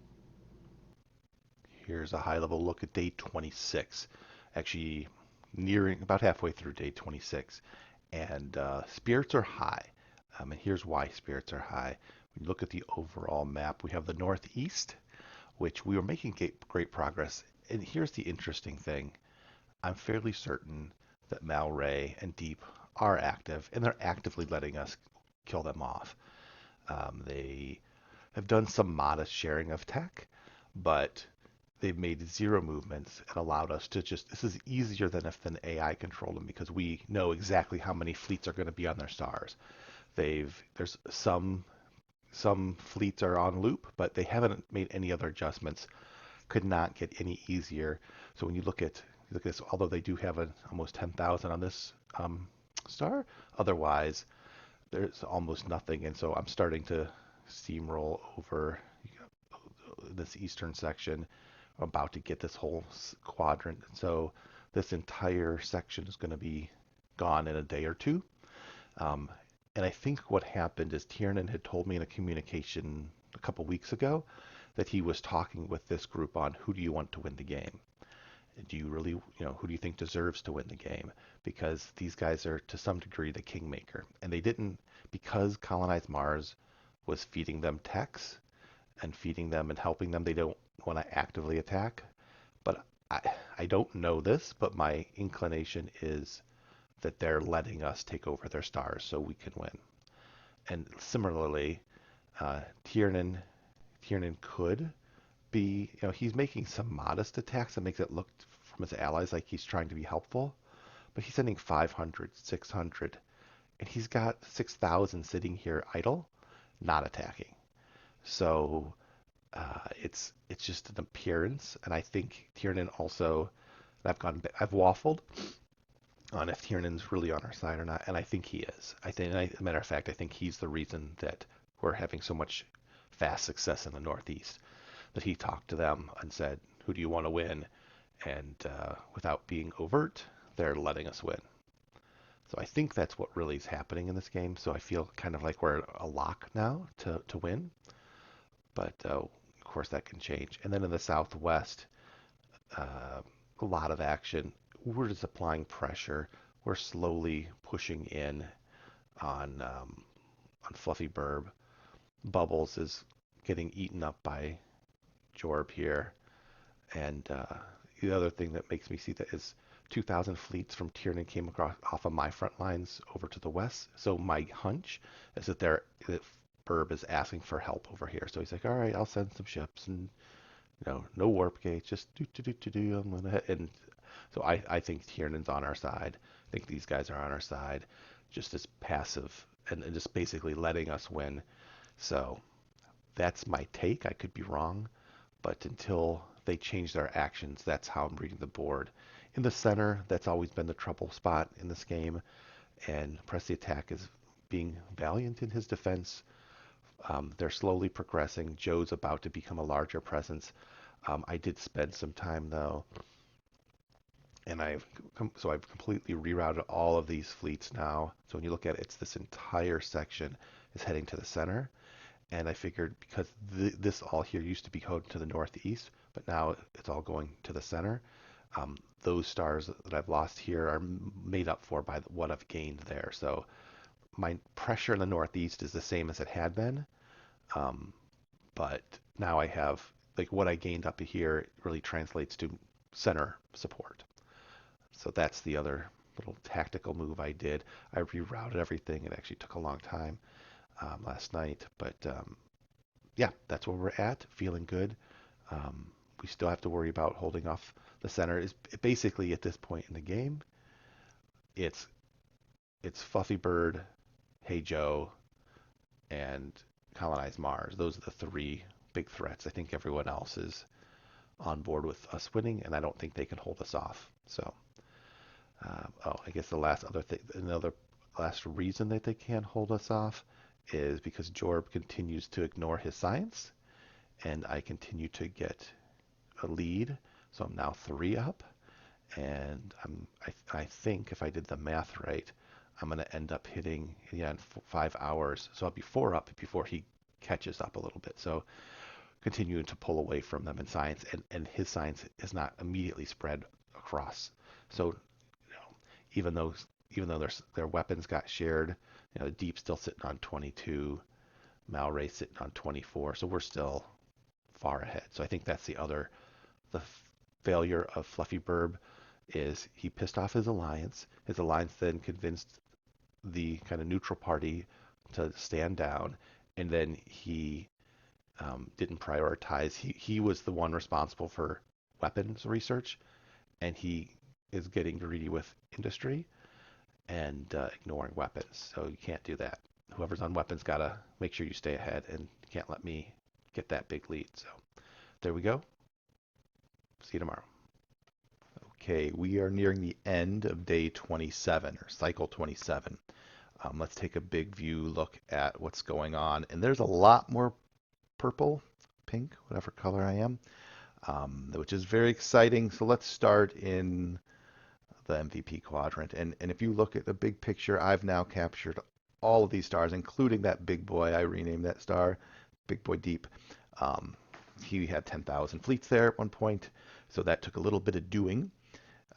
Here's a high-level look at day 26. Actually, nearing about halfway through day 26, and spirits are high. And here's why spirits are high. When you look at the overall map, we have the Northeast, which we were making great progress. And here's the interesting thing. I'm fairly certain that Mal Ray and Deep are active, and they're actively letting us kill them off. They have done some modest sharing of tech, but they've made zero movements and allowed us to just, this is easier than if an AI controlled them because we know exactly how many fleets are going to be on their stars. There's some fleets are on loop, but they haven't made any other adjustments. Could not get any easier. So when you look at this, although they do have almost 10,000 on this star, otherwise there's almost nothing. And so I'm starting to steamroll over this eastern section. I'm about to get this whole quadrant. So this entire section is going to be gone in a day or two. Um, and I think what happened is Tiernan had told me in a communication a couple weeks ago that he was talking with this group on who do you want to win the game? Do you really, who do you think deserves to win the game? Because these guys are to some degree the kingmaker. And they didn't, because Colonize Mars was feeding them techs and feeding them and helping them, they don't want to actively attack. But I, I don't know this, but my inclination is that they're letting us take over their stars so we can win. And similarly, Tiernan could be, he's making some modest attacks that makes it look from his allies like he's trying to be helpful, but he's sending 500, 600, and he's got 6,000 sitting here idle, not attacking. So it's just an appearance, and I think Tiernan also, I've waffled on if Tiernan's really on our side or not, and I think he is. As a matter of fact, I think he's the reason that we're having so much fast success in the Northeast. That he talked to them and said, "Who do you want to win?" And without being overt, they're letting us win. So I think that's what really is happening in this game. So I feel kind of like we're a lock now to win, but of course that can change. And then in the Southwest, a lot of action. We're just applying pressure. We're slowly pushing in on Fluffy Burb. Bubbles is getting eaten up by Jorb here. And the other thing that makes me see that is 2,000 fleets from Tiernan came across off of my front lines over to the west. So my hunch is that Burb is asking for help over here. So he's like, all right, I'll send some ships and no warp gates, just do. I'm gonna and so I think Tiernan's on our side. I think these guys are on our side, just as passive and just basically letting us win. So that's my take. I could be wrong, but until they change their actions, that's how I'm reading the board. In the center, that's always been the trouble spot in this game, and Press the Attack is being valiant in his defense. They're slowly progressing. Joe's about to become a larger presence. I did spend some time though, and I've completely rerouted all of these fleets now. So when you look at it, it's this entire section is heading to the center. And I figured because this all here used to be coded to the northeast, but now it's all going to the center. Those stars that I've lost here are made up for by what I've gained there. So my pressure in the northeast is the same as it had been, um, but now I have like what I gained up here really translates to center support. So that's the other little tactical move I did. I rerouted everything. It actually took a long time last night, but yeah, that's where we're at. Feeling good. Um, we still have to worry about holding off the center. Is basically at this point in the game, it's Fluffy Bird, Hey Joe, and Colonize Mars. Those are the three big threats. I think everyone else is on board with us winning, and I don't think they can hold us off. So, I guess the last other thing, another last reason that they can't hold us off is because Jorb continues to ignore his science, and I continue to get a lead. So I'm now 3 up, and I think if I did the math right, I'm going to end up hitting in 5 hours. So I'll be 4 up before he catches up a little bit. So continuing to pull away from them in science, and his science is not immediately spread across. So even though their weapons got shared, Deep still sitting on 22, Malray sitting on 24. So we're still far ahead. So I think that's the failure of Fluffy Burb is he pissed off his alliance. His alliance then convinced the kind of neutral party to stand down, and then he didn't prioritize. He was the one responsible for weapons research, and he is getting greedy with industry and ignoring weapons. So you can't do that. Whoever's on weapons gotta make sure you stay ahead, and you can't let me get that big lead. So there we go. See you tomorrow. Okay, we are nearing the end of day 27 or cycle 27. Let's take a big view look at what's going on. And there's a lot more purple, pink, whatever color I am, which is very exciting. So let's start in the MVP quadrant. And if you look at the big picture, I've now captured all of these stars, including that big boy. I renamed that star Big Boy Deep. He had 10,000 fleets there at one point, so that took a little bit of doing.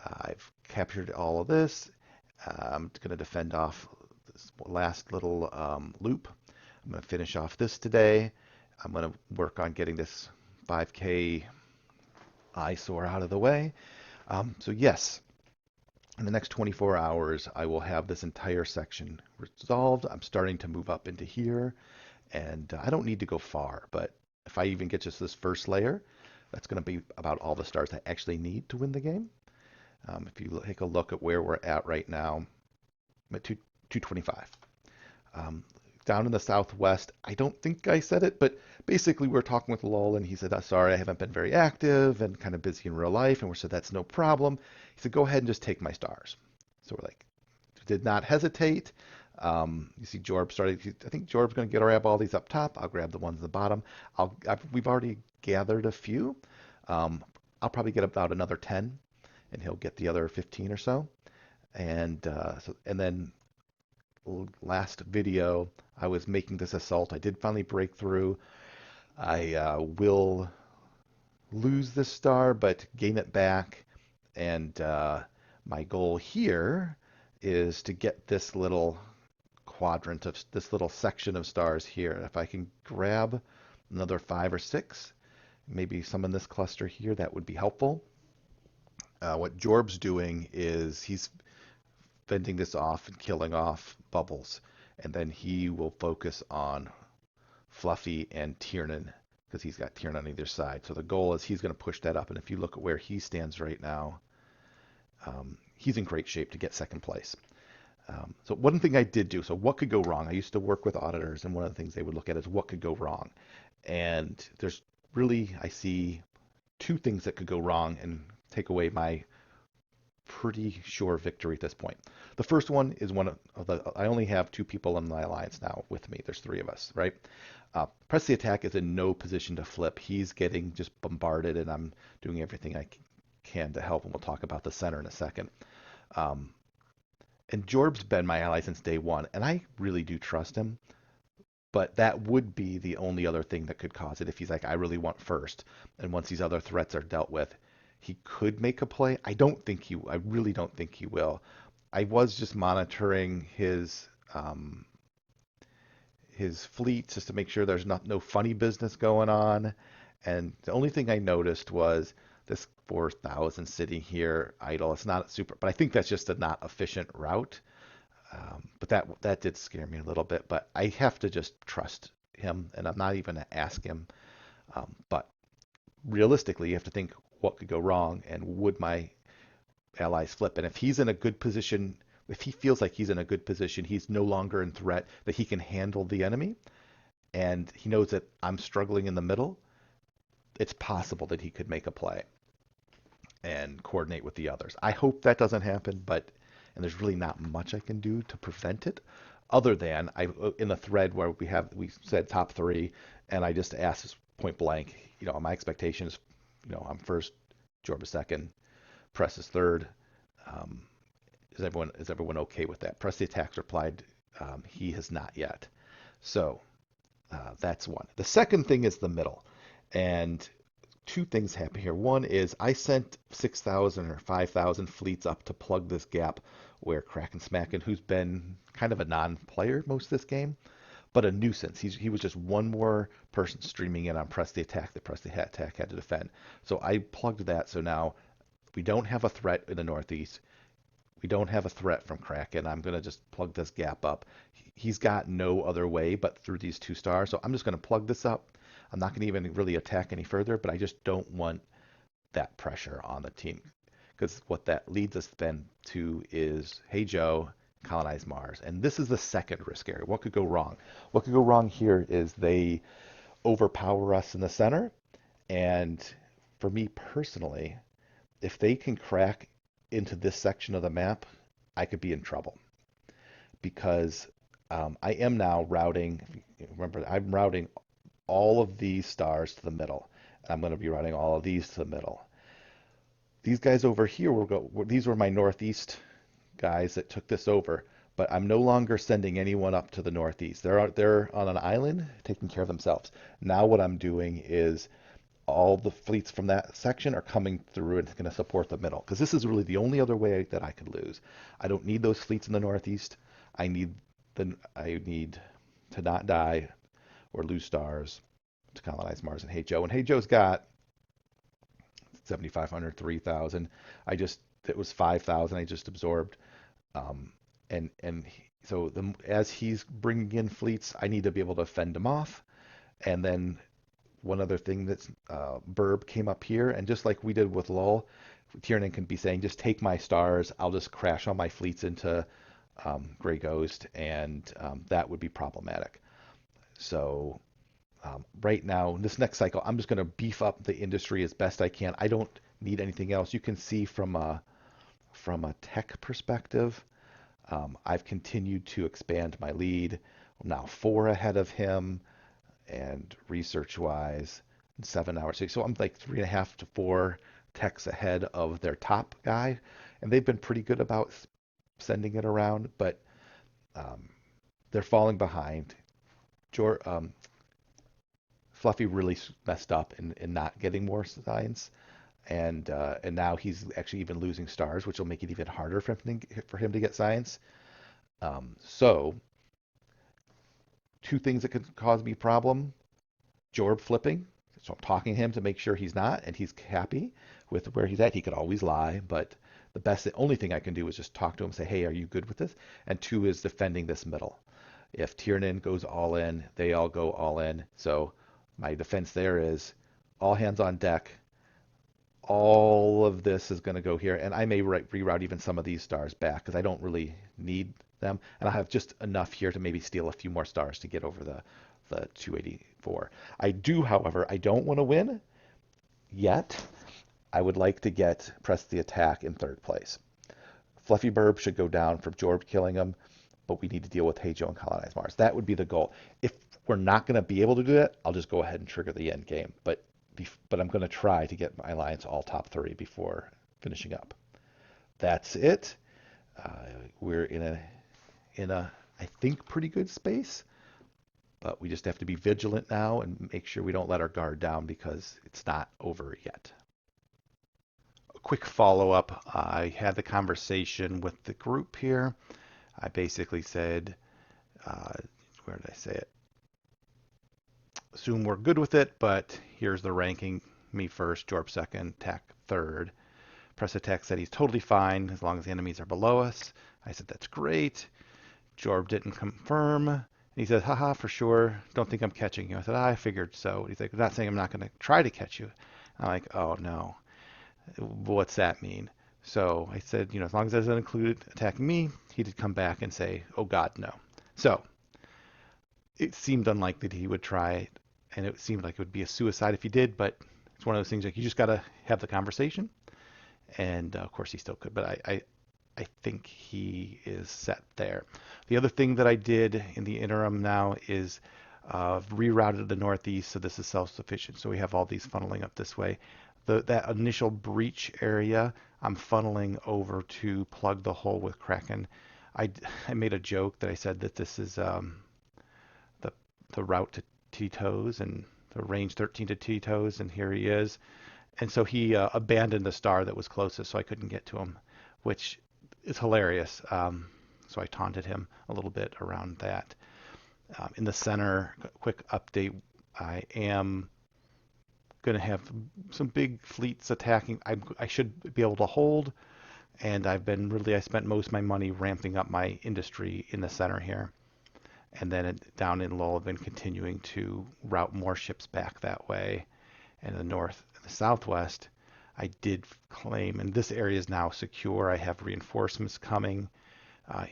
I've captured all of this. I'm going to defend off this last little loop. I'm going to finish off this today. I'm going to work on getting this 5K eyesore out of the way. So yes, in the next 24 hours, I will have this entire section resolved. I'm starting to move up into here, and I don't need to go far, but if I even get just this first layer, that's going to be about all the stars I actually need to win the game. If you take a look at where we're at right now, I'm at 225. Down in the southwest, I don't think I said it, but basically we're talking with Lowell, and he said, sorry, I haven't been very active and kind of busy in real life. And we said, that's no problem. He said, go ahead and just take my stars. So we're like, did not hesitate. You see Jorb started. I think Jorb's going to grab all these up top. I'll grab the ones at the bottom. We've already gathered a few. I'll probably get about another 10, and he'll get the other 15 or so. And then last video, I was making this assault. I did finally break through. I will lose this star, but gain it back. And my goal here is to get this little quadrant of this little section of stars here. If I can grab another 5 or 6, maybe some in this cluster here, that would be helpful. What Jorb's doing is he's fending this off and killing off bubbles, and then he will focus on Fluffy and Tiernan because he's got Tiernan on either side. So the goal is he's going to push that up, and if you look at where he stands right now, he's in great shape to get second place. So one thing I did do, so what could go wrong? I used to work with auditors, and one of the things they would look at is what could go wrong. And there's really, I see 2 things that could go wrong and take away my pretty sure victory at this point. The first one is I only have 2 people in my alliance now with me. There's 3 of us, right? Press the Attack is in no position to flip. He's getting just bombarded, and I'm doing everything I can to help, and we'll talk about the center in a second. And Jorb's been my ally since day 1, and I really do trust him. But that would be the only other thing that could cause it if he's like, I really want first. And once these other threats are dealt with, he could make a play. I really don't think he will. I was just monitoring his fleet just to make sure there's no funny business going on. And the only thing I noticed was this 4,000 sitting here idle. It's not super, but I think that's just a not efficient route. But that did scare me a little bit. But I have to just trust him, and I'm not even going to ask him. But realistically, you have to think what could go wrong, and would my allies flip? And if he's in a good position, if he feels like he's in a good position, he's no longer in threat, that he can handle the enemy, and he knows that I'm struggling in the middle, it's possible that he could make a play and coordinate with the others. I hope that doesn't happen, and there's really not much I can do to prevent it, other than in the thread where we said top 3, and I just asked point blank, my expectation is, I'm first, Jorb is second, Press is third. Is everyone okay with that? Press the Attack's replied, he has not yet. So that's one. The second thing is the middle, and 2 things happen here. One is I sent 6,000 or 5,000 fleets up to plug this gap where Kraken Smackin', who's been kind of a non-player most of this game, but a nuisance. He was just one more person streaming in on Press the Attack that Press the Attack had to defend. So I plugged that, so now we don't have a threat in the northeast. We don't have a threat from Kraken. I'm going to just plug this gap up. He's got no other way but through these 2 stars, so I'm just going to plug this up. I'm not going to even really attack any further, but I just don't want that pressure on the team. Because what that leads us then to is, hey Joe, colonize Mars. And this is the second risk area. What could go wrong? What could go wrong here is they overpower us in the center. And for me personally, if they can crack into this section of the map, I could be in trouble because I am now routing. Remember, I'm routing all of these stars to the middle. And I'm going to be routing all of these to the middle. These guys over here will go. These were my northeast guys that took this over, but I'm no longer sending anyone up to the northeast. They're on an island taking care of themselves. Now what I'm doing is all the fleets from that section are coming through and going to support the middle because this is really the only other way that I could lose. I don't need those fleets in the northeast. I need to not die or lose stars to colonize Mars and Hey Joe. And Hey Joe's got 7,500, 3,000. It was 5,000 I just absorbed. So as he's bringing in fleets, I need to be able to fend him off. And then one other thing that's Burb came up here, and just like we did with Lull, Tiernan can be saying, just take my stars. I'll just crash all my fleets into Grey Ghost, and that would be problematic. So right now, this next cycle, I'm just going to beef up the industry as best I can. I don't need anything else. You can see from a tech perspective, I've continued to expand my lead. I'm now 4 ahead of him, and research-wise, 7 hours. So I'm like 3.5 to 4 techs ahead of their top guy, and they've been pretty good about sending it around, but they're falling behind. Fluffy really messed up in not getting more science, and now he's actually even losing stars, which will make it even harder for him to get science. So, 2 things that could cause me problem: Jorb flipping. So I'm talking to him to make sure he's not, and he's happy with where he's at. He could always lie, but the only thing I can do is just talk to him, say, hey, are you good with this? And 2 is defending this middle. If Tiernan goes all in, they all go all in. So my defense there is all hands on deck. All of this is going to go here, and I may reroute even some of these stars back because I don't really need them, and I have just enough here to maybe steal a few more stars to get over the 284. I do, however, I don't want to win yet. I would like to press the attack in 3rd place. Fluffy Burb should go down from Jorb killing him, but we need to deal with Hey Joe and colonize Mars. That would be the goal. If we're not going to be able to do that, I'll just go ahead and trigger the end game. But I'm going to try to get my alliance all top 3 before finishing up. That's it. We're in a I think pretty good space, but we just have to be vigilant now and make sure we don't let our guard down because it's not over yet. A quick follow-up. I had the conversation with the group here. I basically said, where did I say it? Assume we're good with it, but here's the ranking. Me first, Jorb second, Tack third. Press attack said he's totally fine as long as the enemies are below us. I said, that's great. Jorb didn't confirm. And he said, haha, for sure. Don't think I'm catching you. I said, I figured so. He's like, I'm not saying I'm not going to try to catch you. I'm like, oh no. What's that mean? So I said, as long as it doesn't include attacking me, he did come back and say, oh God, no. So it seemed unlikely that he would try it, and it seemed like it would be a suicide if he did, but it's one of those things like you just got to have the conversation. And of course he still could, but I think he is set there. The other thing that I did in the interim now is rerouted the northeast, so this is self-sufficient. So we have all these funneling up this way. That initial breach area, I'm funneling over to plug the hole with Kraken. I made a joke that I said that this is the route to Tito's and the range 13 to Tito's, and here he is. And so he abandoned the star that was closest, so I couldn't get to him, which is hilarious. So I taunted him a little bit around that. In the center, quick update, I am going to have some big fleets attacking. I should be able to hold, and I spent most of my money ramping up my industry in the center here. and then down in Lowell, I've been continuing to route more ships back that way. And the north and the southwest, I did claim, and this area is now secure. I have reinforcements coming. Uh,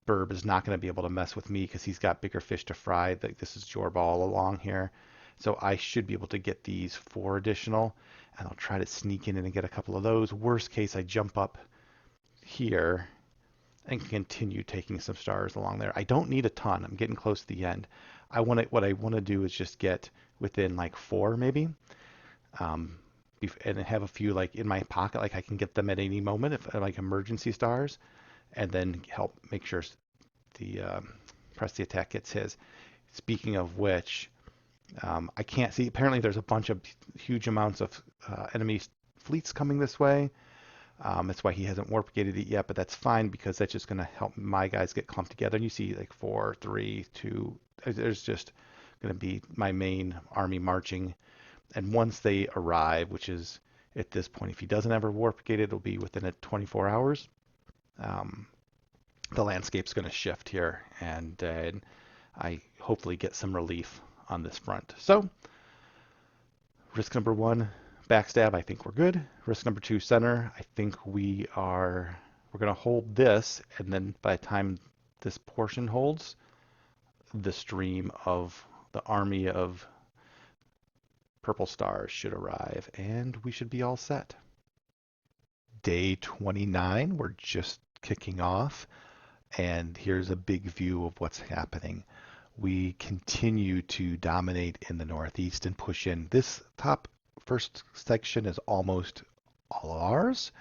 Burb is not going to be able to mess with me because he's got bigger fish to fry. This is Jorb all along here. So I should be able to get these 4 additional, and I'll try to sneak in and get a couple of those. Worst case, I jump up here and continue taking some stars along there. I don't need a ton. I'm getting close to the end. What I want to do is just get within like 4 maybe, um, and have a few like in my pocket, like I can get them at any moment if like emergency stars, and then help make sure the press the attack gets his. Speaking of which, I can't see. Apparently, there's a bunch of huge amounts of enemy fleets coming this way. That's why he hasn't warp gated it yet, but that's fine because that's just going to help my guys get clumped together. And you see like 4, 3, 2. There's just going to be my main army marching. And once they arrive, which is at this point, if he doesn't ever warp gate, it'll be within 24 hours. The landscape's going to shift here, and I hopefully get some relief on this front. So, risk number 1, backstab, I think we're good. Risk number 2, center, I think we're going to hold this, and then by the time this portion holds, the stream of the army of purple stars should arrive, and we should be all set. Day 29, we're just kicking off, and here's a big view of what's happening. We continue to dominate in the northeast and push in. This top first section is almost all ours,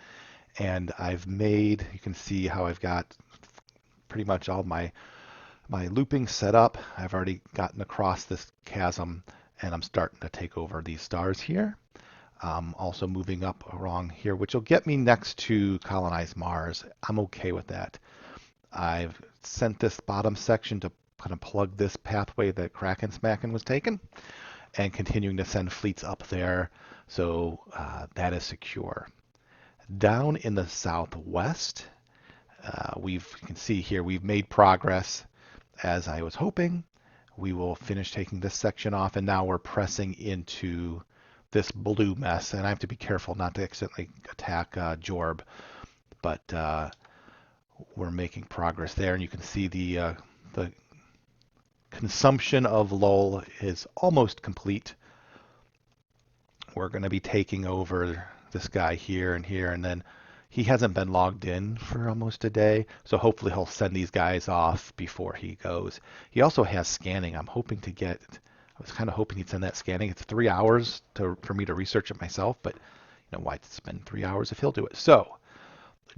and you can see how I've got pretty much all my looping set up. I've already gotten across this chasm, and I'm starting to take over these stars here. Also moving up along here, which will get me next to colonize Mars. I'm okay with that. I've sent this bottom section to kind of plug this pathway that Kraken Smackin was taken, and continuing to send fleets up there, so that is secure. Down in the southwest, you can see here we've made progress as I was hoping. We will finish taking this section off, and now we're pressing into this blue mess, and I have to be careful not to accidentally attack Jorb, but we're making progress there, and you can see the consumption of Lowell is almost complete. We're going to be taking over this guy here and here, and then he hasn't been logged in for almost a day, so hopefully he'll send these guys off before he goes. He also has scanning. I was kind of hoping he'd send that scanning. It's 3 hours for me to research it myself, but why spend 3 hours if he'll do it? So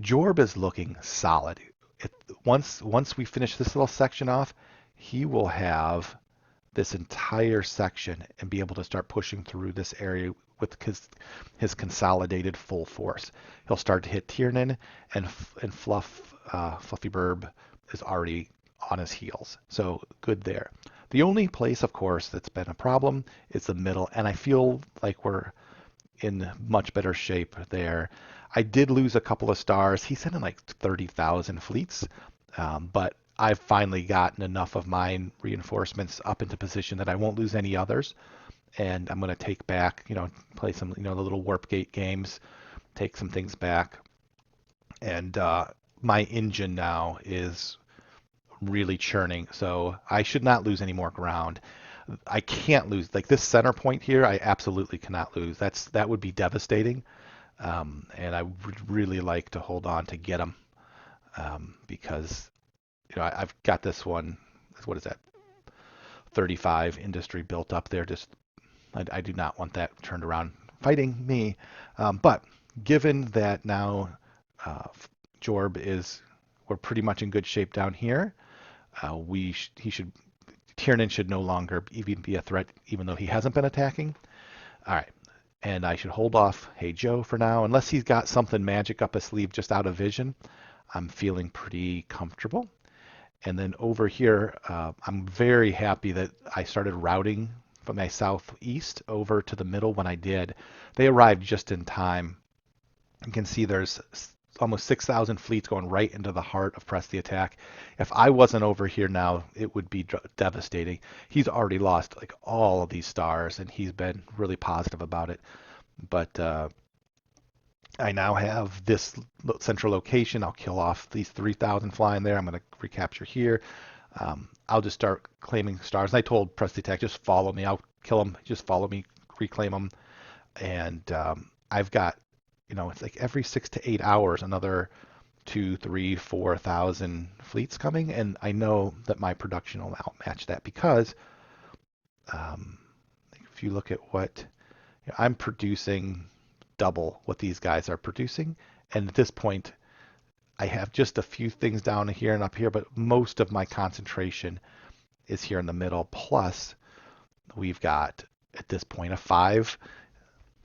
Jorb is looking solid. Once we finish this little section off, he will have this entire section and be able to start pushing through this area with his consolidated full force. He'll start to hit Tiernan, and Fluffy Burb is already on his heels. So good there. The only place, of course, that's been a problem is the middle, and I feel like we're in much better shape there. I did lose a couple of stars. He sent in like 30,000 fleets, but I've finally gotten enough of mine reinforcements up into position that I won't lose any others. And I'm going to take back, play some, the little warp gate games, take some things back. And my engine now is really churning, so I should not lose any more ground. I can't lose, like this center point here, I absolutely cannot lose. That would be devastating. And I would really like to hold on to get them, because I've got this one, what is that, 35 industry built up there. I do not want that turned around fighting me. But given that now we're pretty much in good shape down here, Tiernan should no longer even be a threat, even though he hasn't been attacking. All right. And I should hold off Hey Joe for now, unless he's got something magic up his sleeve just out of vision. I'm feeling pretty comfortable. And then over here, I'm very happy that I started routing from my southeast over to the middle when I did. They arrived just in time. You can see there's almost 6,000 fleets going right into the heart of press the attack. If I wasn't over here now, it would be devastating. He's already lost like all of these stars, and he's been really positive about it. But I now have this central location. I'll kill off these 3,000 flying there. I'm going to recapture here. I'll just start claiming stars. And I told Press the Attack, just follow me. I'll kill them. Just follow me, reclaim them. And I've got, it's like every 6 to 8 hours, another 2, 3, 4,000 fleets coming. And I know that my production will outmatch that because um, if you look at what I'm producing double what these guys are producing. And at this point, I have just a few things down here and up here, but most of my concentration is here in the middle. Plus, we've got at this point a 5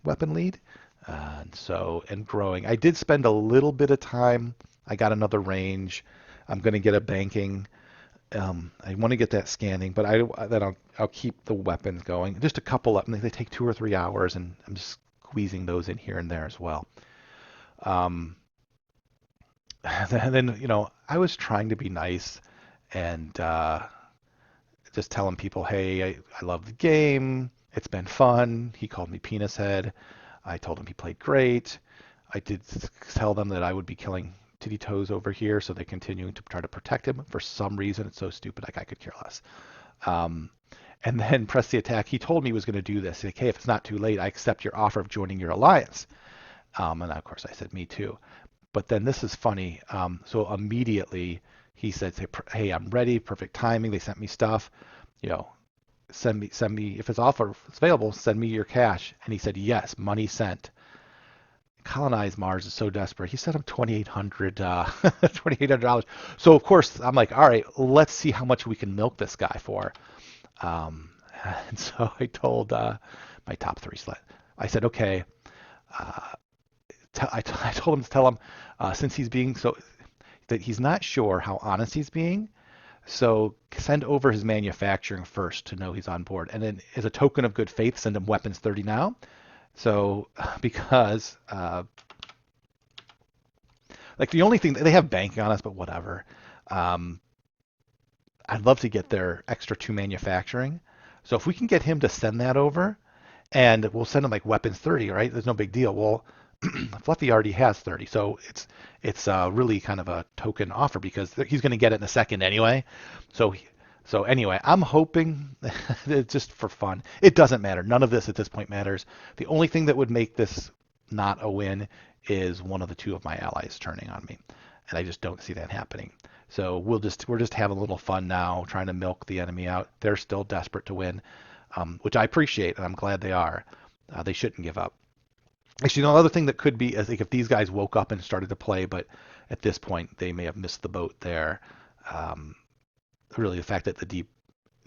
weapon lead. And growing. I did spend a little bit of time. I got another range. I'm going to get a banking. I want to get that scanning, but I'll keep the weapons going. Just a couple of them. They take 2 or 3 hours, and I'm just squeezing those in here and there as well. And then, I was trying to be nice and just telling people, hey, I love the game. It's been fun. He called me penis head. I told him he played great. I did tell them that I would be killing Titty Toes over here, so they're continuing to try to protect him. For some reason, it's so stupid, like I could care less. And then Press the Attack, he told me he was going to do this. Like, hey, if it's not too late, I accept your offer of joining your alliance. And of course, I said, me too. But then this is funny. So immediately he said, hey, I'm ready, perfect timing. They sent me stuff. Send me if it's offer, if it's available, send me your cash. And he said, yes, money sent. Colonize Mars is so desperate. He sent him $2,800. So of course I'm like, all right, let's see how much we can milk this guy for. Um, and so I told my top 3 sled. I said, okay. I told him to tell him since he's being so that he's not sure how honest he's being. So send over his manufacturing first to know he's on board, and then as a token of good faith, send him weapons 30 now. So because like the only thing they have banking on us, but whatever. Um, I'd love to get their extra 2 manufacturing. So if we can get him to send that over, and we'll send him like weapons 30, right? There's no big deal. Well, Fluffy already has 30, so it's really kind of a token offer because he's going to get it in a second anyway. So anyway, I'm hoping just for fun. It doesn't matter. None of this at this point matters. The only thing that would make this not a win is one of the 2 of my allies turning on me, and I just don't see that happening. So we're just having a little fun now, trying to milk the enemy out. They're still desperate to win, which I appreciate, and I'm glad they are. They shouldn't give up. Actually, another thing that could be is like if these guys woke up and started to play, but at this point they may have missed the boat there. Really, the fact that the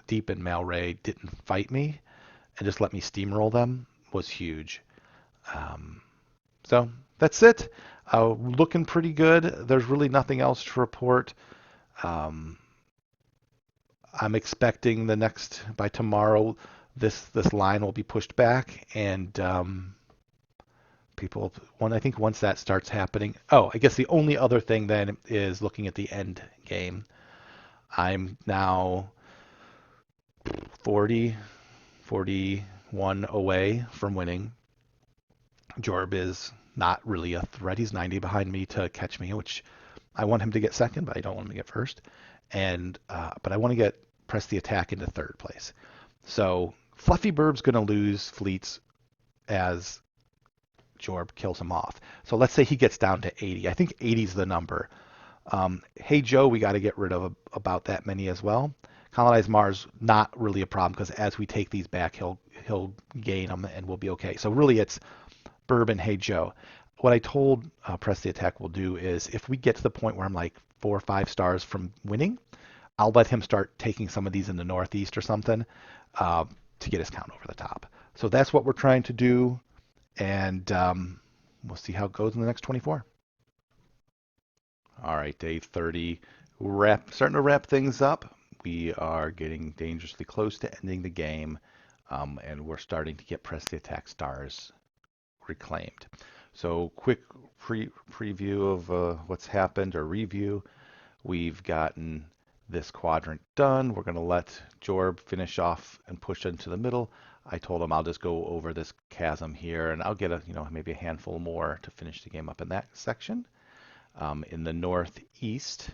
deep and Malray didn't fight me and just let me steamroll them was huge. So that's it. Looking pretty good. There's really nothing else to report. Um, I'm expecting by tomorrow this line will be pushed back and I think once that starts happening. Oh, I guess the only other thing then is looking at the end game. I'm now 41 away from winning. Jorb is not really a threat. He's 90 behind me to catch me, which I want him to get second, but I don't want him to get first. But I want to press the attack into 3rd place. So Fluffy Burb's going to lose fleets as Jorb kills him off. So let's say he gets down to 80. I think 80 is the number. Hey Joe, we got to get rid of about that many as well. Colonize Mars, not really a problem because as we take these back, he'll gain them and we'll be okay. So really it's Burb and Hey Joe. What I told Press the Attack will do is if we get to the point where I'm like 4 or 5 stars from winning, I'll let him start taking some of these in the Northeast or something to get his count over the top. So that's what we're trying to do. And we'll see how it goes in the next 24. All right, day 30. Starting to wrap things up. We are getting dangerously close to ending the game, and we're starting to get Press the Attack stars reclaimed. So quick preview of what's happened or review. We've gotten this quadrant done. We're going to let Jorb finish off and push into the middle. I told him I'll just go over this chasm here, and I'll get maybe a handful more to finish the game up in that section. In the northeast,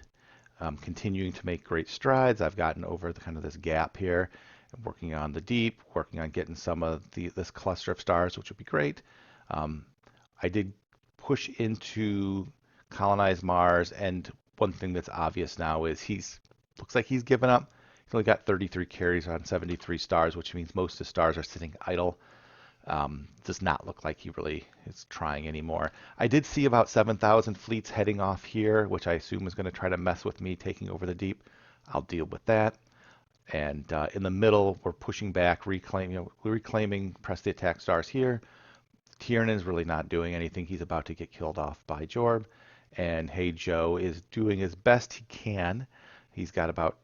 continuing to make great strides. I've gotten over the kind of this gap here. I'm working on the deep, working on getting some of this cluster of stars, which would be great. I did push into colonize Mars, and one thing that's obvious now is looks like he's given up. He's only got 33 carries on 73 stars, which means most of the stars are sitting idle. Does not look like he really is trying anymore. I did see about 7,000 fleets heading off here, which I assume is going to try to mess with me taking over the deep. I'll deal with that. And in the middle, we're pushing back, reclaiming, press the attack stars here. Tiernan's really not doing anything. He's about to get killed off by Jorb. And Hey Joe is doing as best he can. He's got about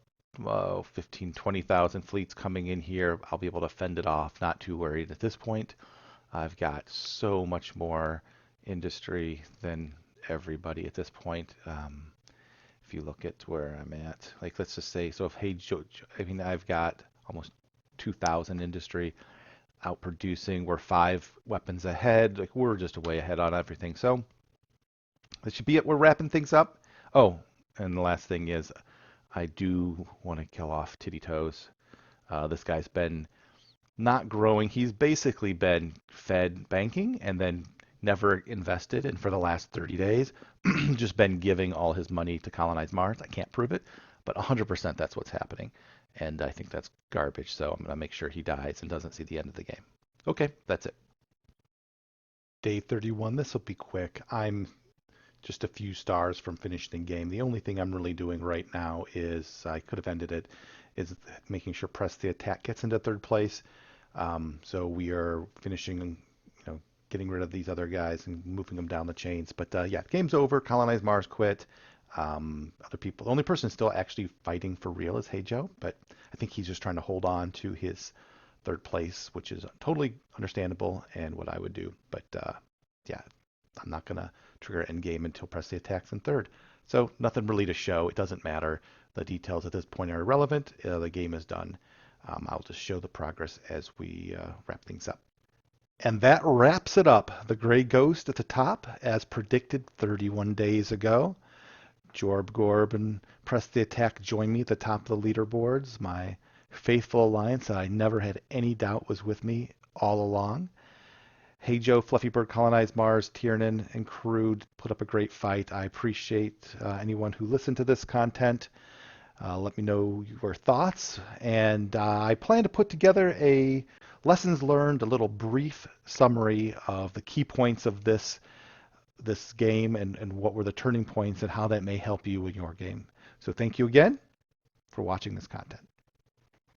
15, 20,000 fleets coming in here. I'll be able to fend it off. Not too worried at this point. I've got so much more industry than everybody at this point. If you look at where I'm at, like let's just say, so if Hey Joe, I've got almost 2,000 industry outproducing. We're 5 weapons ahead. Like we're just way ahead on everything. So that should be it. We're wrapping things up. Oh, and the last thing is I do want to kill off Titty Toes. This guy's been not growing. He's basically been fed banking and then never invested. And for the last 30 days, just been giving all his money to colonize Mars. I can't prove it, but 100% that's what's happening. And I think that's garbage. So I'm going to make sure he dies and doesn't see the end of the game. Okay, that's it. Day 31. This will be quick. I'm just a few stars from finishing the game. The only thing I'm really doing right now is, I could have ended it, is making sure press the attack gets into third place. So we are finishing, getting rid of these other guys and moving them down the chains. But yeah, game's over. Colonize Mars quit. Other people. The only person still actually fighting for real is Hey Joe, but I think he's just trying to hold on to his third place, which is totally understandable and what I would do. But yeah, I'm not going to trigger endgame until press the attacks in third. So nothing really to show. It doesn't matter. The details at this point are irrelevant. The game is done. I'll just show the progress as we wrap things up. And that wraps it up. The Gray Ghost at the top, as predicted 31 days ago. Jorb Gorb and Press the Attack join me at the top of the leaderboards. My faithful alliance that I never had any doubt was with me all along. Hey Joe, Fluffy Bird, Colonize Mars, Tiernan, and Crude put up a great fight. I appreciate anyone who listened to this content. Let me know your thoughts. And I plan to put together a lessons learned, a little brief summary of the key points of this game and what were the turning points and how that may help you in your game. So thank you again for watching this content.